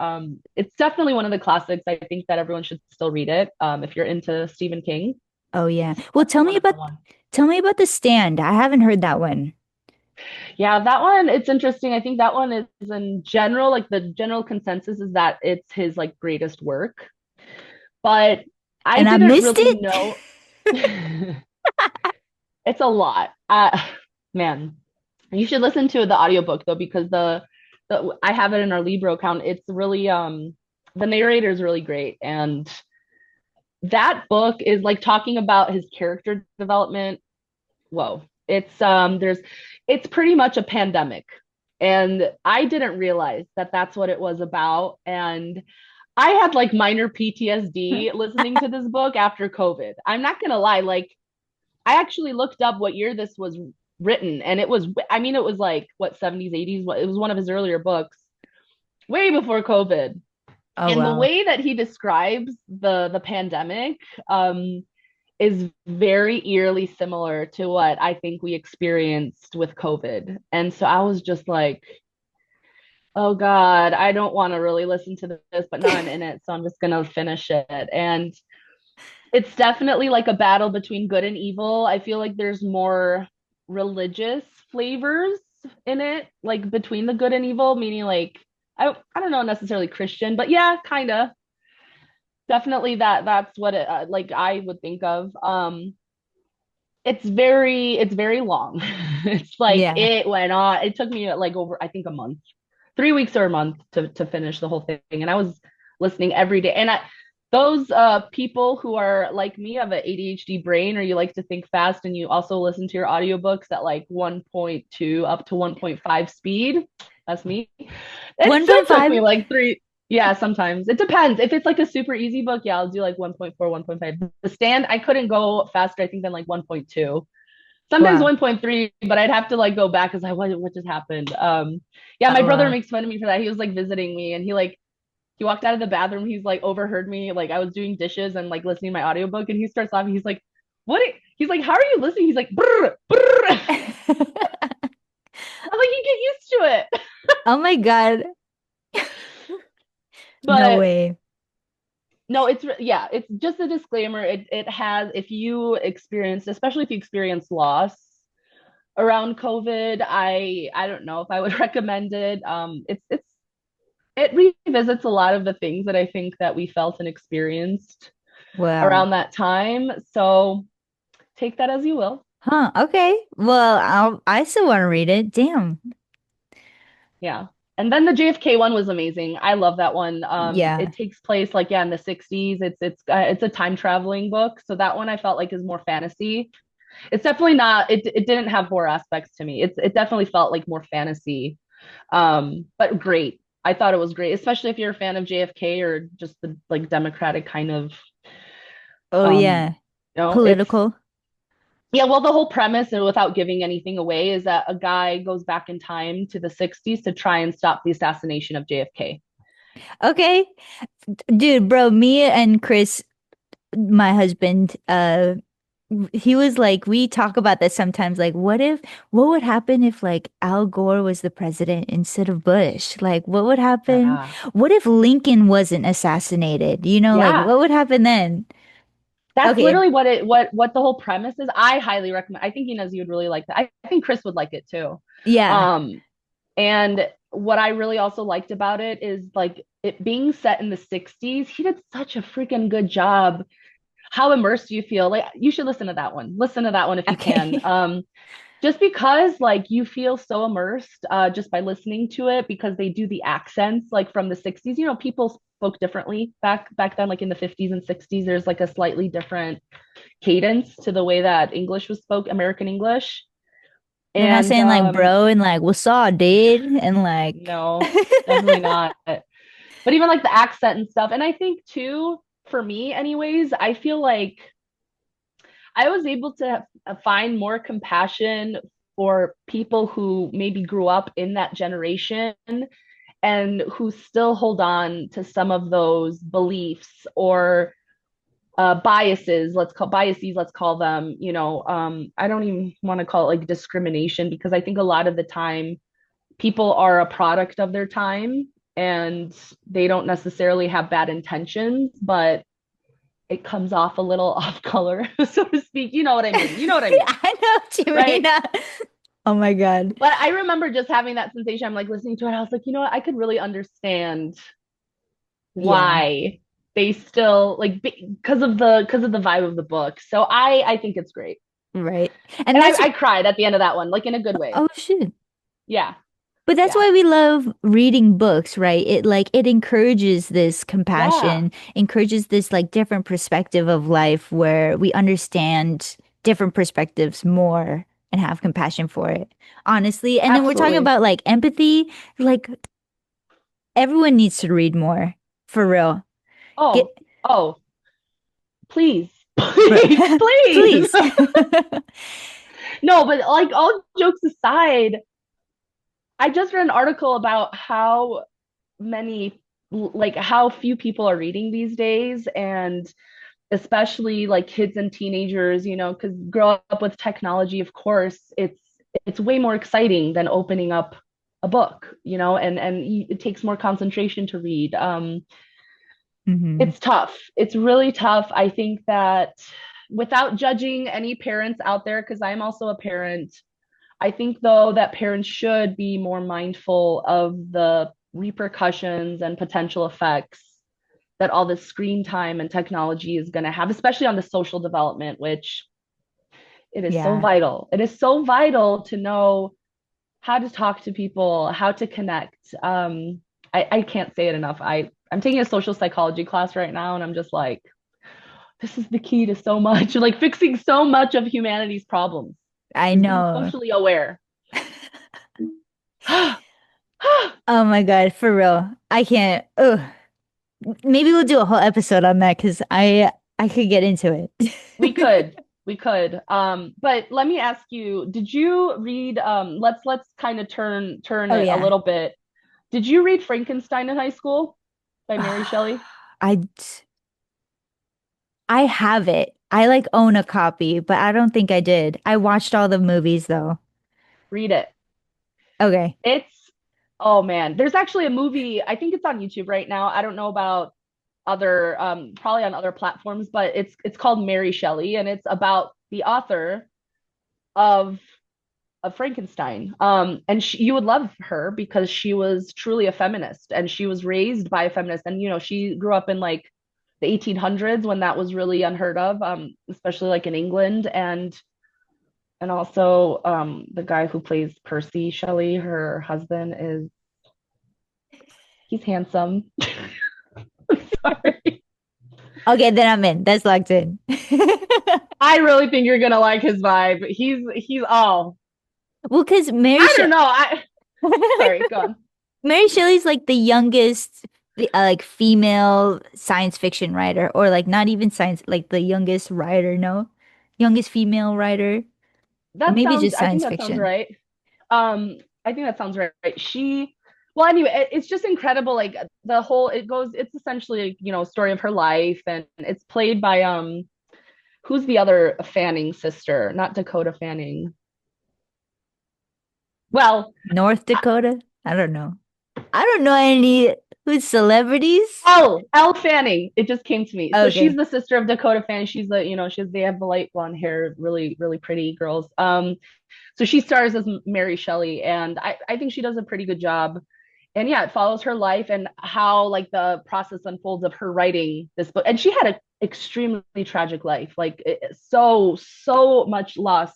It's definitely one of the classics. I think that everyone should still read it. If you're into Stephen King, Oh yeah. it's Well, definitely one of the ones. tell me about The Stand. I haven't heard that one. Yeah, that one, it's interesting. I think that one is in general, like the general consensus is that it's his like greatest work. But I And I didn't missed really it. know. It's a lot. Man, you should listen to the audiobook though, because the I have it in our Libro account. It's really the narrator is really great. And that book is like talking about his character development. Whoa. It's pretty much a pandemic. And I didn't realize that that's what it was about. And I had like minor PTSD listening to this book after COVID. I'm not gonna lie, like I actually looked up what year this was written, and it was, I mean, it was like what 70s, 80s. It was one of his earlier books, way before COVID. Oh And the wow. way that he describes the pandemic is very eerily similar to what I think we experienced with COVID. And so I was just like, oh God, I don't want to really listen to this, but now I'm in it, so I'm just gonna finish it. And it's definitely like a battle between good and evil. I feel like there's more religious flavors in it, like between the good and evil, meaning like I don't know necessarily Christian, but yeah, kind of. Definitely that's what it like I would think of. It's very long. It's like Yeah. it went on. It took me like over I think a month, 3 weeks or a month to finish the whole thing. And I was listening every day. And those people who are like me have an ADHD brain, or you like to think fast and you also listen to your audiobooks at like 1.2 up to 1.5 speed. That's me. It still took 1.5. me like three. Yeah, sometimes it depends. If it's like a super easy book, yeah, I'll do like 1.4, 1.5. The stand, I couldn't go faster, I think, than like 1.2. Sometimes Wow. 1.3, but I'd have to like go back because what just happened? Yeah, my Oh brother wow. makes fun of me for that. He was like visiting me, and he walked out of the bathroom. He's like overheard me, like I was doing dishes and like listening to my audiobook, and he starts laughing. He's like, "What?" He's like, "How are you listening?" He's like, "Brr, brr." I'm like, "You get used to it." Oh my God. No But way. no, yeah, it's just a disclaimer. It has, if you experience, especially if you experience loss around COVID, I don't know if I would recommend it. It revisits a lot of the things that I think that we felt and experienced Wow. around that time. So take that as you will. Huh. Okay. Well, I still want to read it. Damn. Yeah. And then the JFK one was amazing. I love that one. Yeah. It takes place like yeah in the 60s. It's a time traveling book. So that one I felt like is more fantasy. It's definitely not. It didn't have horror aspects to me. It definitely felt like more fantasy. But great. I thought it was great, especially if you're a fan of JFK or just the like democratic kind of Oh um yeah. it's Political. yeah, well the whole premise and without giving anything away is that a guy goes back in time to the 60s to try and stop the assassination of JFK. Okay. Dude, bro, me and Chris, my husband, he was like, we talk about this sometimes. Like, what would happen if like Al Gore was the president instead of Bush? Like, what would happen? Yeah. What if Lincoln wasn't assassinated? You know, like Yeah. what would happen then? That's Okay. literally what the whole premise is. I highly recommend. I think Ynez you would really like that. I think Chris would like it too. Yeah. Um And what I really also liked about it is like it being set in the 60s, he did such a freaking good job. How immersed you feel. Like you should listen to that one. Listen to that one if you can. Okay. Just because like you feel so immersed just by listening to it because they do the accents like from the 60s. You know, people spoke differently back then, like in the 50s and 60s. There's like a slightly different cadence to the way that English was spoke, American English. They're not And saying like bro and like what's up, dude? And like no, definitely not. But even like the accent and stuff. And I think too, for me, anyways, I feel like I was able to find more compassion for people who maybe grew up in that generation and who still hold on to some of those beliefs or biases, let's call them, I don't even want to call it like discrimination because I think a lot of the time people are a product of their time and they don't necessarily have bad intentions, but it comes off a little off color, so to speak. You know what I mean? You know what I mean, I know what you mean. right? Oh my God. But I remember just having that sensation. I'm like listening to it. I was like, you know what? I could really understand Yeah, why they still like because of the vibe of the book. So I think it's great. right. And And that's, I cried at the end of that one, like in a good way. oh shit. Yeah. But that's Yeah. why we love reading books, right? It like it encourages this Yeah. compassion, encourages this like different perspective of life where we understand different perspectives more and have compassion for it. Honestly. And then we're talking Absolutely. about like empathy, like everyone needs to read more, for real. Get Oh, oh, please. bro, Please, please. please. No, but like all jokes aside, I just read an article about how many like how few people are reading these days, and especially like kids and teenagers, because grow up with technology, of course, it's way more exciting than opening up a book, and it takes more concentration to read. Hmm. It's tough. It's really tough. I think that without judging any parents out there, because I'm also a parent, I think though that parents should be more mindful of the repercussions and potential effects that all this screen time and technology is going to have, especially on the social development, which it is so Yeah, vital. It is so vital to know how to talk to people, how to connect. I can't say it enough. I'm taking a social psychology class right now, and I'm just like, this is the key to so much, like fixing so much of humanity's problems I is being know. socially aware. Oh my God, for real. I can't. Ugh. Maybe we'll do a whole episode on that because I could get into it. we could, we could. But let me ask you, did you read let's kind of turn Oh it a yeah. little bit. Did you read Frankenstein in high school by Mary Shelley? I I have it. I like own a copy, but I don't think I did. I watched all the movies though. Read it. Okay. It's oh man, there's actually a movie, I think it's on YouTube right now. I don't know about other probably on other platforms, but it's called Mary Shelley, and it's about the author of Frankenstein. And you would love her because she was truly a feminist, and she was raised by a feminist, and she grew up in like the 1800s when that was really unheard of, especially like in England, and also the guy who plays Percy Shelley, her husband, is he's handsome. Sorry. Okay, then I'm in. That's locked in. I really think you're gonna like his vibe. He's oh, Well, because I don't know. I sorry, go on. Mary Shelley's like the youngest like female science fiction writer, or like not even science, like the youngest writer, no? Youngest female writer. Or maybe just I think science that sounds fiction. right. I think that sounds right. Well, anyway, it's just incredible. Like the whole, it's essentially, a story of her life, and it's played by who's the other Fanning sister? Not Dakota Fanning. Well, North Dakota? I don't know. I don't know any who's celebrities. Elle Fanning. It just came to me. So she's Okay. the sister of Dakota Fanning. She's they have the light blonde hair, really, really pretty girls. So she stars as Mary Shelley, and I think she does a pretty good job. And yeah, it follows her life and how like the process unfolds of her writing this book. And she had an extremely tragic life, like so much loss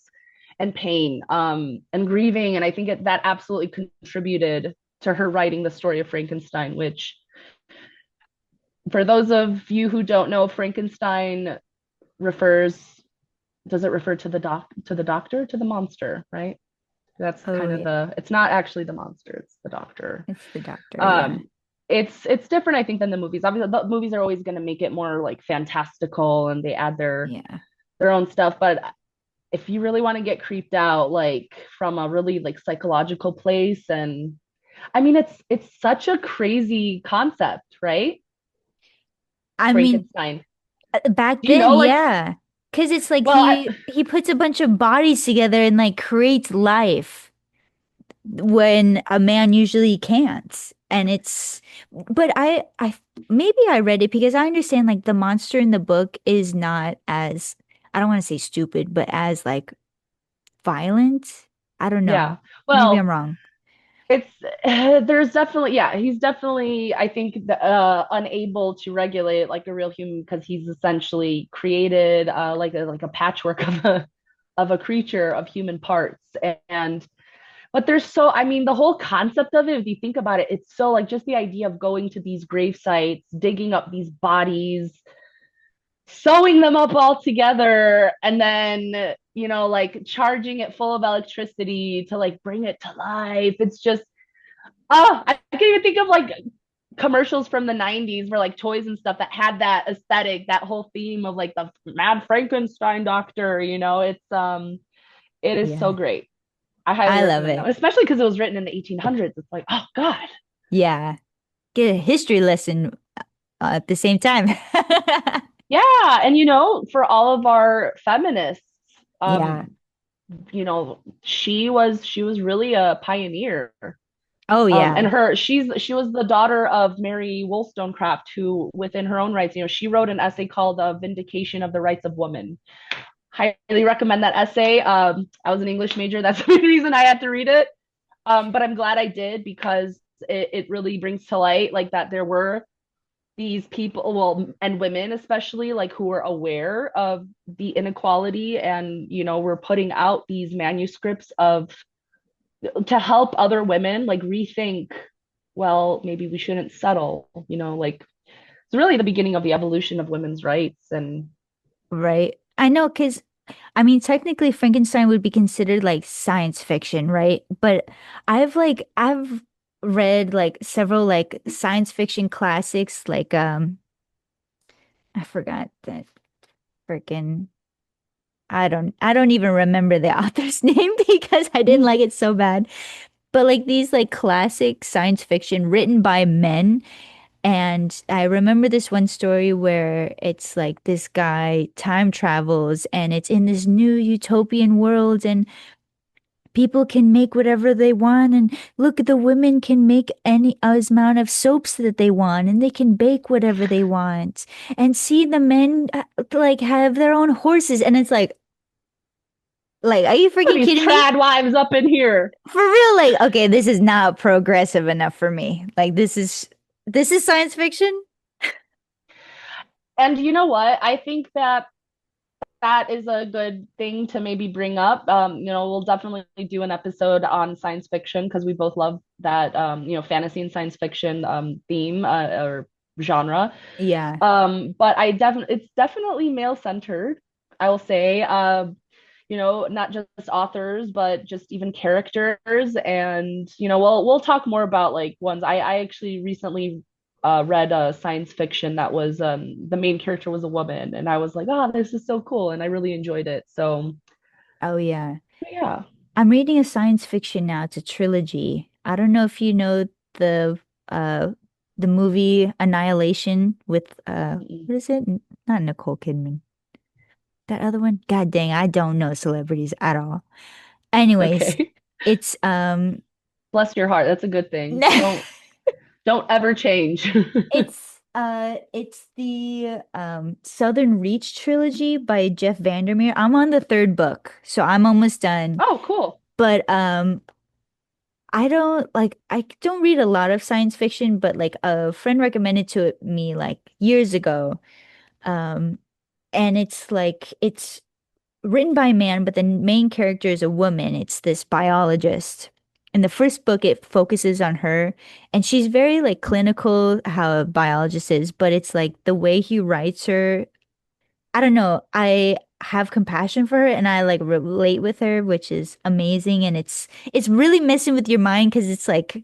and pain, and grieving. And I think that absolutely contributed to her writing the story of Frankenstein, which for those of you who don't know, Frankenstein refers does it refer to the doctor, to the monster, right? That's Oh kind of yeah. it's not actually the monster, it's the doctor. It's the doctor, yeah. um it's different, I think, than the movies. Obviously the movies are always going to make it more like fantastical, and they add Yeah. their own stuff. But if you really want to get creeped out, like from a really like psychological place, and I mean it's such a crazy concept, right? I mean, Frankenstein. back Do you then, know, like, yeah. Because it's like well, he puts a bunch of bodies together and like creates life when a man usually can't. And it's, but I maybe I read it because I understand like the monster in the book is not as, I don't want to say stupid, but as like violent. I don't Yeah. know. Maybe I'm Well, wrong. it's there's definitely, yeah, he's definitely, I think, unable to regulate like a real human because he's essentially created like a patchwork of a creature of human parts. And but there's so, I mean, the whole concept of it, if you think about it, it's so like just the idea of going to these grave sites, digging up these bodies, sewing them up all together, and then, like charging it full of electricity to like bring it to life. It's just, oh, I can't even think of like commercials from the 90s where like toys and stuff that had that aesthetic, that whole theme of like the mad Frankenstein doctor, it is so Yeah. great. I highly I love recommend that it. one, especially because it was written in the 1800s. It's like, oh God. Yeah. Get a history lesson at the same time. Yeah. And for all of our feminists, Yeah. she was really a pioneer. Oh And yeah. she was the daughter of Mary Wollstonecraft, who within her own rights, she wrote an essay called Vindication of the Rights of Woman. Highly recommend that essay. I was an English major. That's the reason I had to read it. But I'm glad I did because it really brings to light like that there were these people, well, and women especially, like who were aware of the inequality, and were putting out these manuscripts of to help other women like rethink, well, maybe we shouldn't settle, like it's really the beginning of the evolution of women's rights. And Right. I know, because I mean, technically Frankenstein would be considered like science fiction, right? But I've read like several like science fiction classics, like I forgot that freaking I don't even remember the author's name because I didn't like it so bad. But like these like classic science fiction written by men. And I remember this one story where it's like this guy time travels and it's in this new utopian world and people can make whatever they want. And look, the women can make any amount of soaps that they want and they can bake whatever they want. And see the men like have their own horses. And it's like, are you freaking these kidding me? trad wives up in here. For real, like, okay, this is not progressive enough for me. Like, this is science fiction. And you know what, I think that that is a good thing to maybe bring up. We'll definitely do an episode on science fiction because we both love that, fantasy and science fiction theme, or genre. Yeah. But it's definitely male centered, I will say. Not just authors, but just even characters. And we'll talk more about like ones. I actually recently read a science fiction that was, the main character was a woman, and I was like, oh, this is so cool, and I really enjoyed it. So Oh yeah. yeah. I'm reading a science fiction now. It's a trilogy. I don't know if you know the uh the movie Annihilation with Mm-mm. what is it? Not Nicole Kidman. That other one? God dang, I don't know celebrities at all. Anyways, Okay. it's Bless your heart. That's a good thing. Don't ever change. It's the Southern Reach trilogy by Jeff Vandermeer. I'm on the third book, so I'm almost done. Oh, cool. But I don't read a lot of science fiction, but like a friend recommended to me like years ago. Um and it's written by a man, but the main character is a woman. It's this biologist. In the first book, it focuses on her, and she's very like clinical, how a biologist is, but it's like the way he writes her. I don't know. I have compassion for her and I like relate with her, which is amazing. And it's really messing with your mind because it's like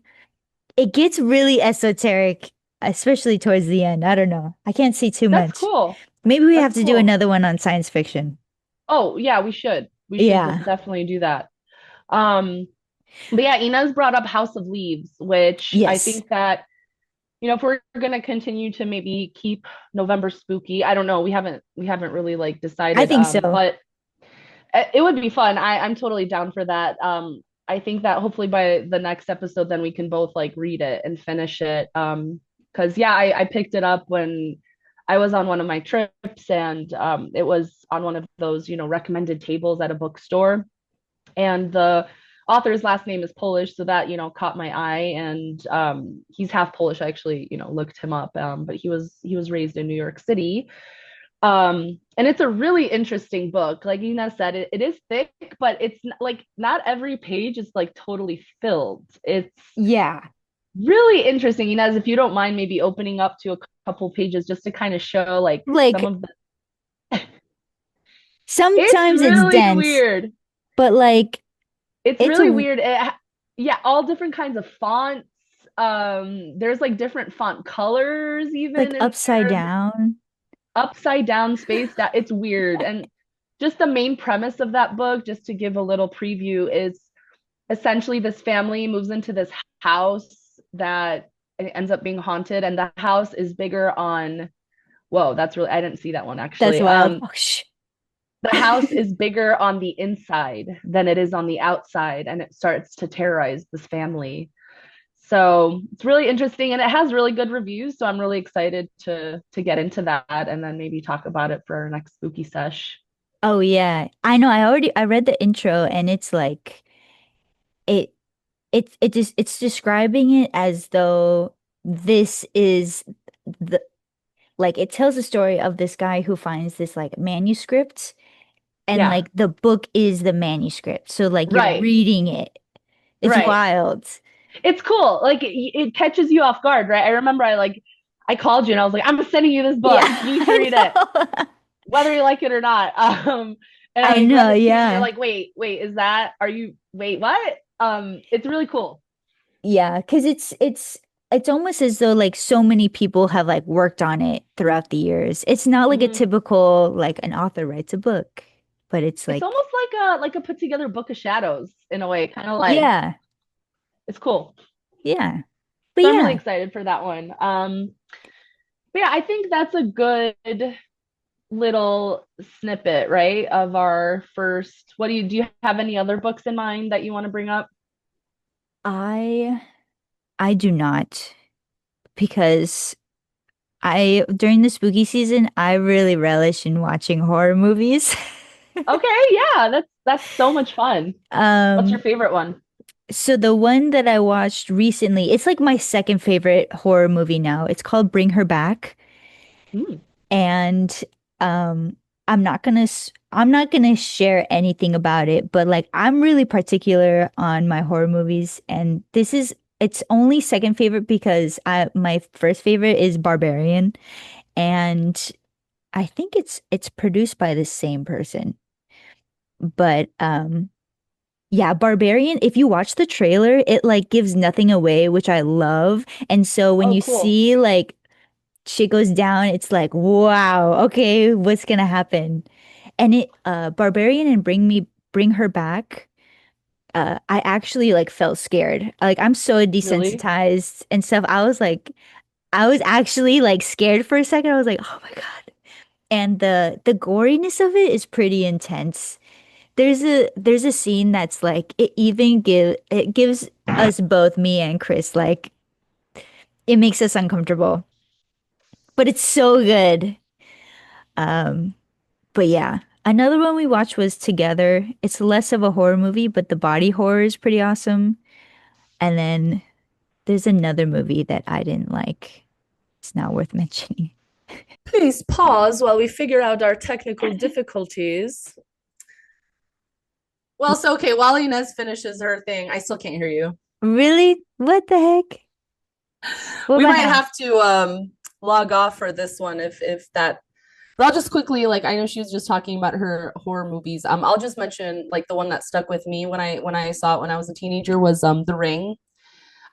it gets really esoteric, especially towards the end. I don't know. I can't see too That's much. cool. Maybe we That's have to do cool. another one on science fiction. Oh, yeah, we should. We should Yeah. definitely do that. Um, but yeah, Inez brought up House of Leaves, which I Yes. think that, if we're gonna continue to maybe keep November spooky, I don't know. We haven't really like I decided. think so. But it would be fun. I'm totally down for that. I think that hopefully by the next episode, then we can both like read it and finish it. Because yeah, I picked it up when I was on one of my trips, and it was on one of those, recommended tables at a bookstore. And the author's last name is Polish, so that, caught my eye. And he's half Polish. I actually, looked him up, but he was raised in New York City. And it's a really interesting book. Like Ina said, it is thick, but it's like not every page is like totally filled. It's Yeah. really interesting. Inez, if you don't mind maybe opening up to a couple pages just to kind of show like some Like of the it's sometimes it's really dense, weird. but like It's it's really a weird. Yeah, all different kinds of fonts. There's like different font colors like even in upside there, down. upside down space. That it's weird. And just the main premise of that book, just to give a little preview, is essentially this family moves into this house that ends up being haunted, and the house is bigger on, whoa, that's really, I didn't see that one That's actually. wild. Oh, The house is bigger on the inside than it is on the outside, and it starts to terrorize this family. So it's really interesting, and it has really good reviews. So I'm really excited to get into that and then maybe talk about it for our next spooky sesh. Oh yeah. I know. I read the intro and it's like it it's describing it as though this is the like it tells the story of this guy who finds this like manuscript and Yeah, like the book is the manuscript. So like you're right, reading it. It's right. wild. It's cool. Like it catches you off guard, right? I remember I called you and I was like, I'm sending you this Yeah, book. You need to read it, I know. whether you like it or not. And I I read know, it to you, and you're yeah. like, wait, wait, what? It's really cool. Yeah, because it's almost as though like so many people have like worked on it throughout the years. It's not like a Hmm. typical like an author writes a book, but it's It's like almost like a put together book of shadows in a way, kind of like yeah, it's cool. yeah. But So I'm really yeah, excited for that one. But yeah, I think that's a good little snippet, right, of our first. What do you have any other books in mind that you want to bring up? I I do not because I during the spooky season, I really relish in watching horror movies. Okay, yeah, that's so much fun. What's your Um, favorite one? so the one that I watched recently, it's like my second favorite horror movie now. It's called Bring Her Back. Mm, And um I'm not gonna share anything about it, but like I'm really particular on my horror movies and this is it's only second favorite because I my first favorite is Barbarian and I think it's produced by the same person. But yeah, Barbarian, if you watch the trailer, it like gives nothing away, which I love. And so when oh, you cool. see like shit goes down, it's like, wow, okay, what's gonna happen? And it Barbarian and Bring Her Back, I actually like felt scared. Like I'm so Really? desensitized and stuff. I was actually like scared for a second. I was like, oh my God. And the goriness of it is pretty intense. There's a scene that's like it gives us both, me and Chris, like it makes us uncomfortable. But it's so good. Um But yeah, another one we watched was Together. It's less of a horror movie, but the body horror is pretty awesome. And then there's another movie that I didn't like. It's not worth mentioning. Please pause while we figure out our technical difficulties. Well, so okay, while Ynez finishes her thing, I still can't hear you. Really? What the heck? What We about might now? have to log off for this one if that. But I'll just quickly, like, I know she was just talking about her horror movies. I'll just mention like the one that stuck with me when I saw it when I was a teenager was The Ring.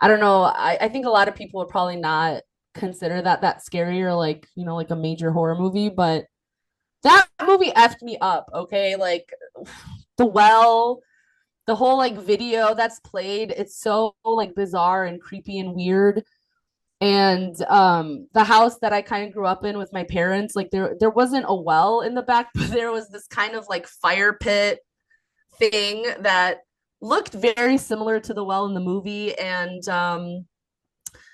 I don't know. I think a lot of people would probably not consider that scary or like, like a major horror movie, but that movie effed me up, okay? Like the well, the whole like video that's played, it's so like bizarre and creepy and weird. And the house that I kind of grew up in with my parents, like there wasn't a well in the back, but there was this kind of like fire pit thing that looked very similar to the well in the movie. And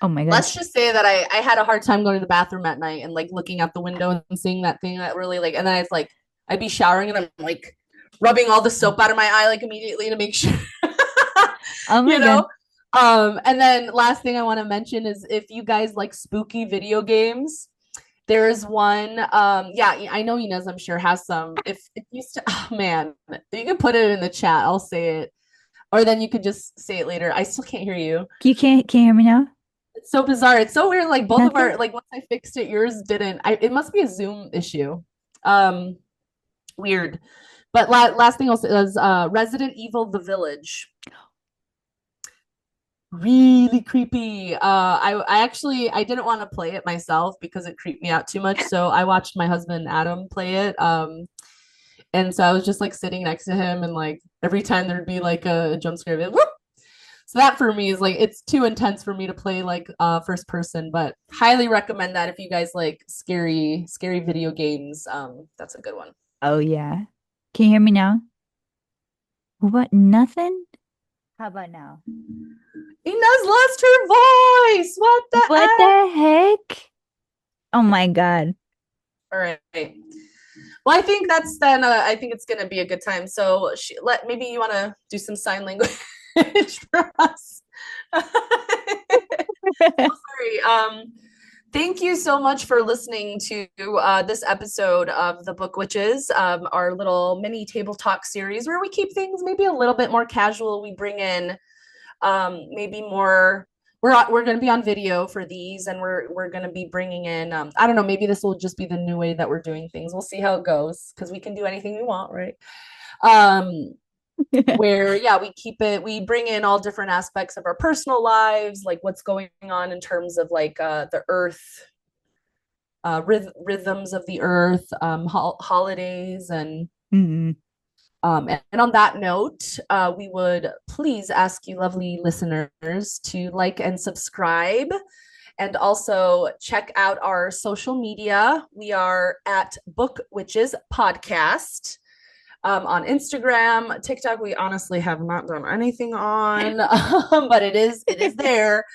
Oh my let's gosh. just say that I had a hard time going to the bathroom at night and like looking out the window and seeing that thing that really like, and then it's like I'd be showering and I'm like rubbing all the soap out of my eye like immediately to make sure Oh my you God. know? And then last thing I want to mention is if you guys like spooky video games, there's one. Yeah, I know Ynez, I'm sure has some. If you oh man, you can put it in the chat. I'll say it, or then you could just say it later. I still can't hear you. You can't hear me now? It's so bizarre. It's so weird. Like both of Nothing? our like once I fixed it, yours didn't. It must be a Zoom issue. Weird. But last thing I'll say is Resident Evil: The Village. Really creepy. I actually I didn't want to play it myself because it creeped me out too much. So I watched my husband Adam play it. And so I was just like sitting next to him, and like every time there'd be like a jump scare, it'd be, whoop. So that for me is like it's too intense for me to play like first person, but highly recommend that if you guys like scary video games. That's a good one. Oh yeah. Can you hear me now? What? Nothing? How about now? Ynez lost her voice. What the What heck? the heck? Oh my God. All right. Well, I think that's then. I think it's gonna be a good time. So maybe you want to do some sign language for us. Sorry. Thank you so much for listening to this episode of the Book Witches, our little mini table talk series where we keep things maybe a little bit more casual. We bring in maybe more. We're going to be on video for these, and we're going to be bringing in. I don't know. Maybe this will just be the new way that we're doing things. We'll see how it goes because we can do anything we want, right? Where we bring in all different aspects of our personal lives, like what's going on in terms of like the earth, rhythms of the earth, holidays, and and on that note, we would please ask you lovely listeners to like and subscribe, and also check out our social media. We are at Book Witches Podcast. On Instagram, TikTok, we honestly have not done anything on, but it is there.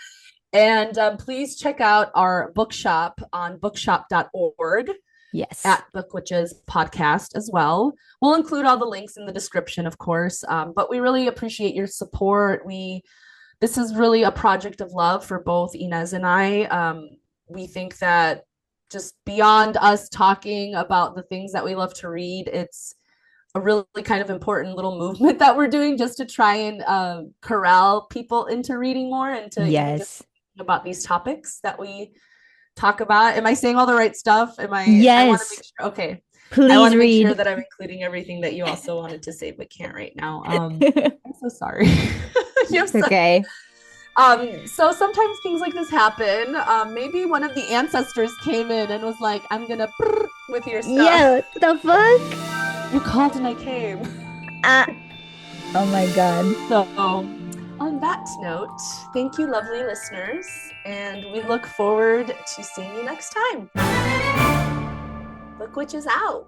And please check out our bookshop on bookshop.org. Yes. At Book Witches Podcast as well. We'll include all the links in the description, of course. But we really appreciate your support. This is really a project of love for both Ynez and I. We think that just beyond us talking about the things that we love to read, it's a really kind of important little movement that we're doing just to try and corral people into reading more and to even just about these topics that we talk about. Am I saying all the right stuff? Yes. I want to make sure. Okay. Please I want to read. make sure that I'm including everything that you also wanted to say but can't right now. I'm so sorry. It's okay. So sometimes things like this happen. Maybe one of the ancestors came in and was like, I'm gonna with your stuff. Yeah, the fuck? You called and I came. Oh my God. So on that note, thank you, lovely listeners, and we look forward to seeing you next time. Book Witches out.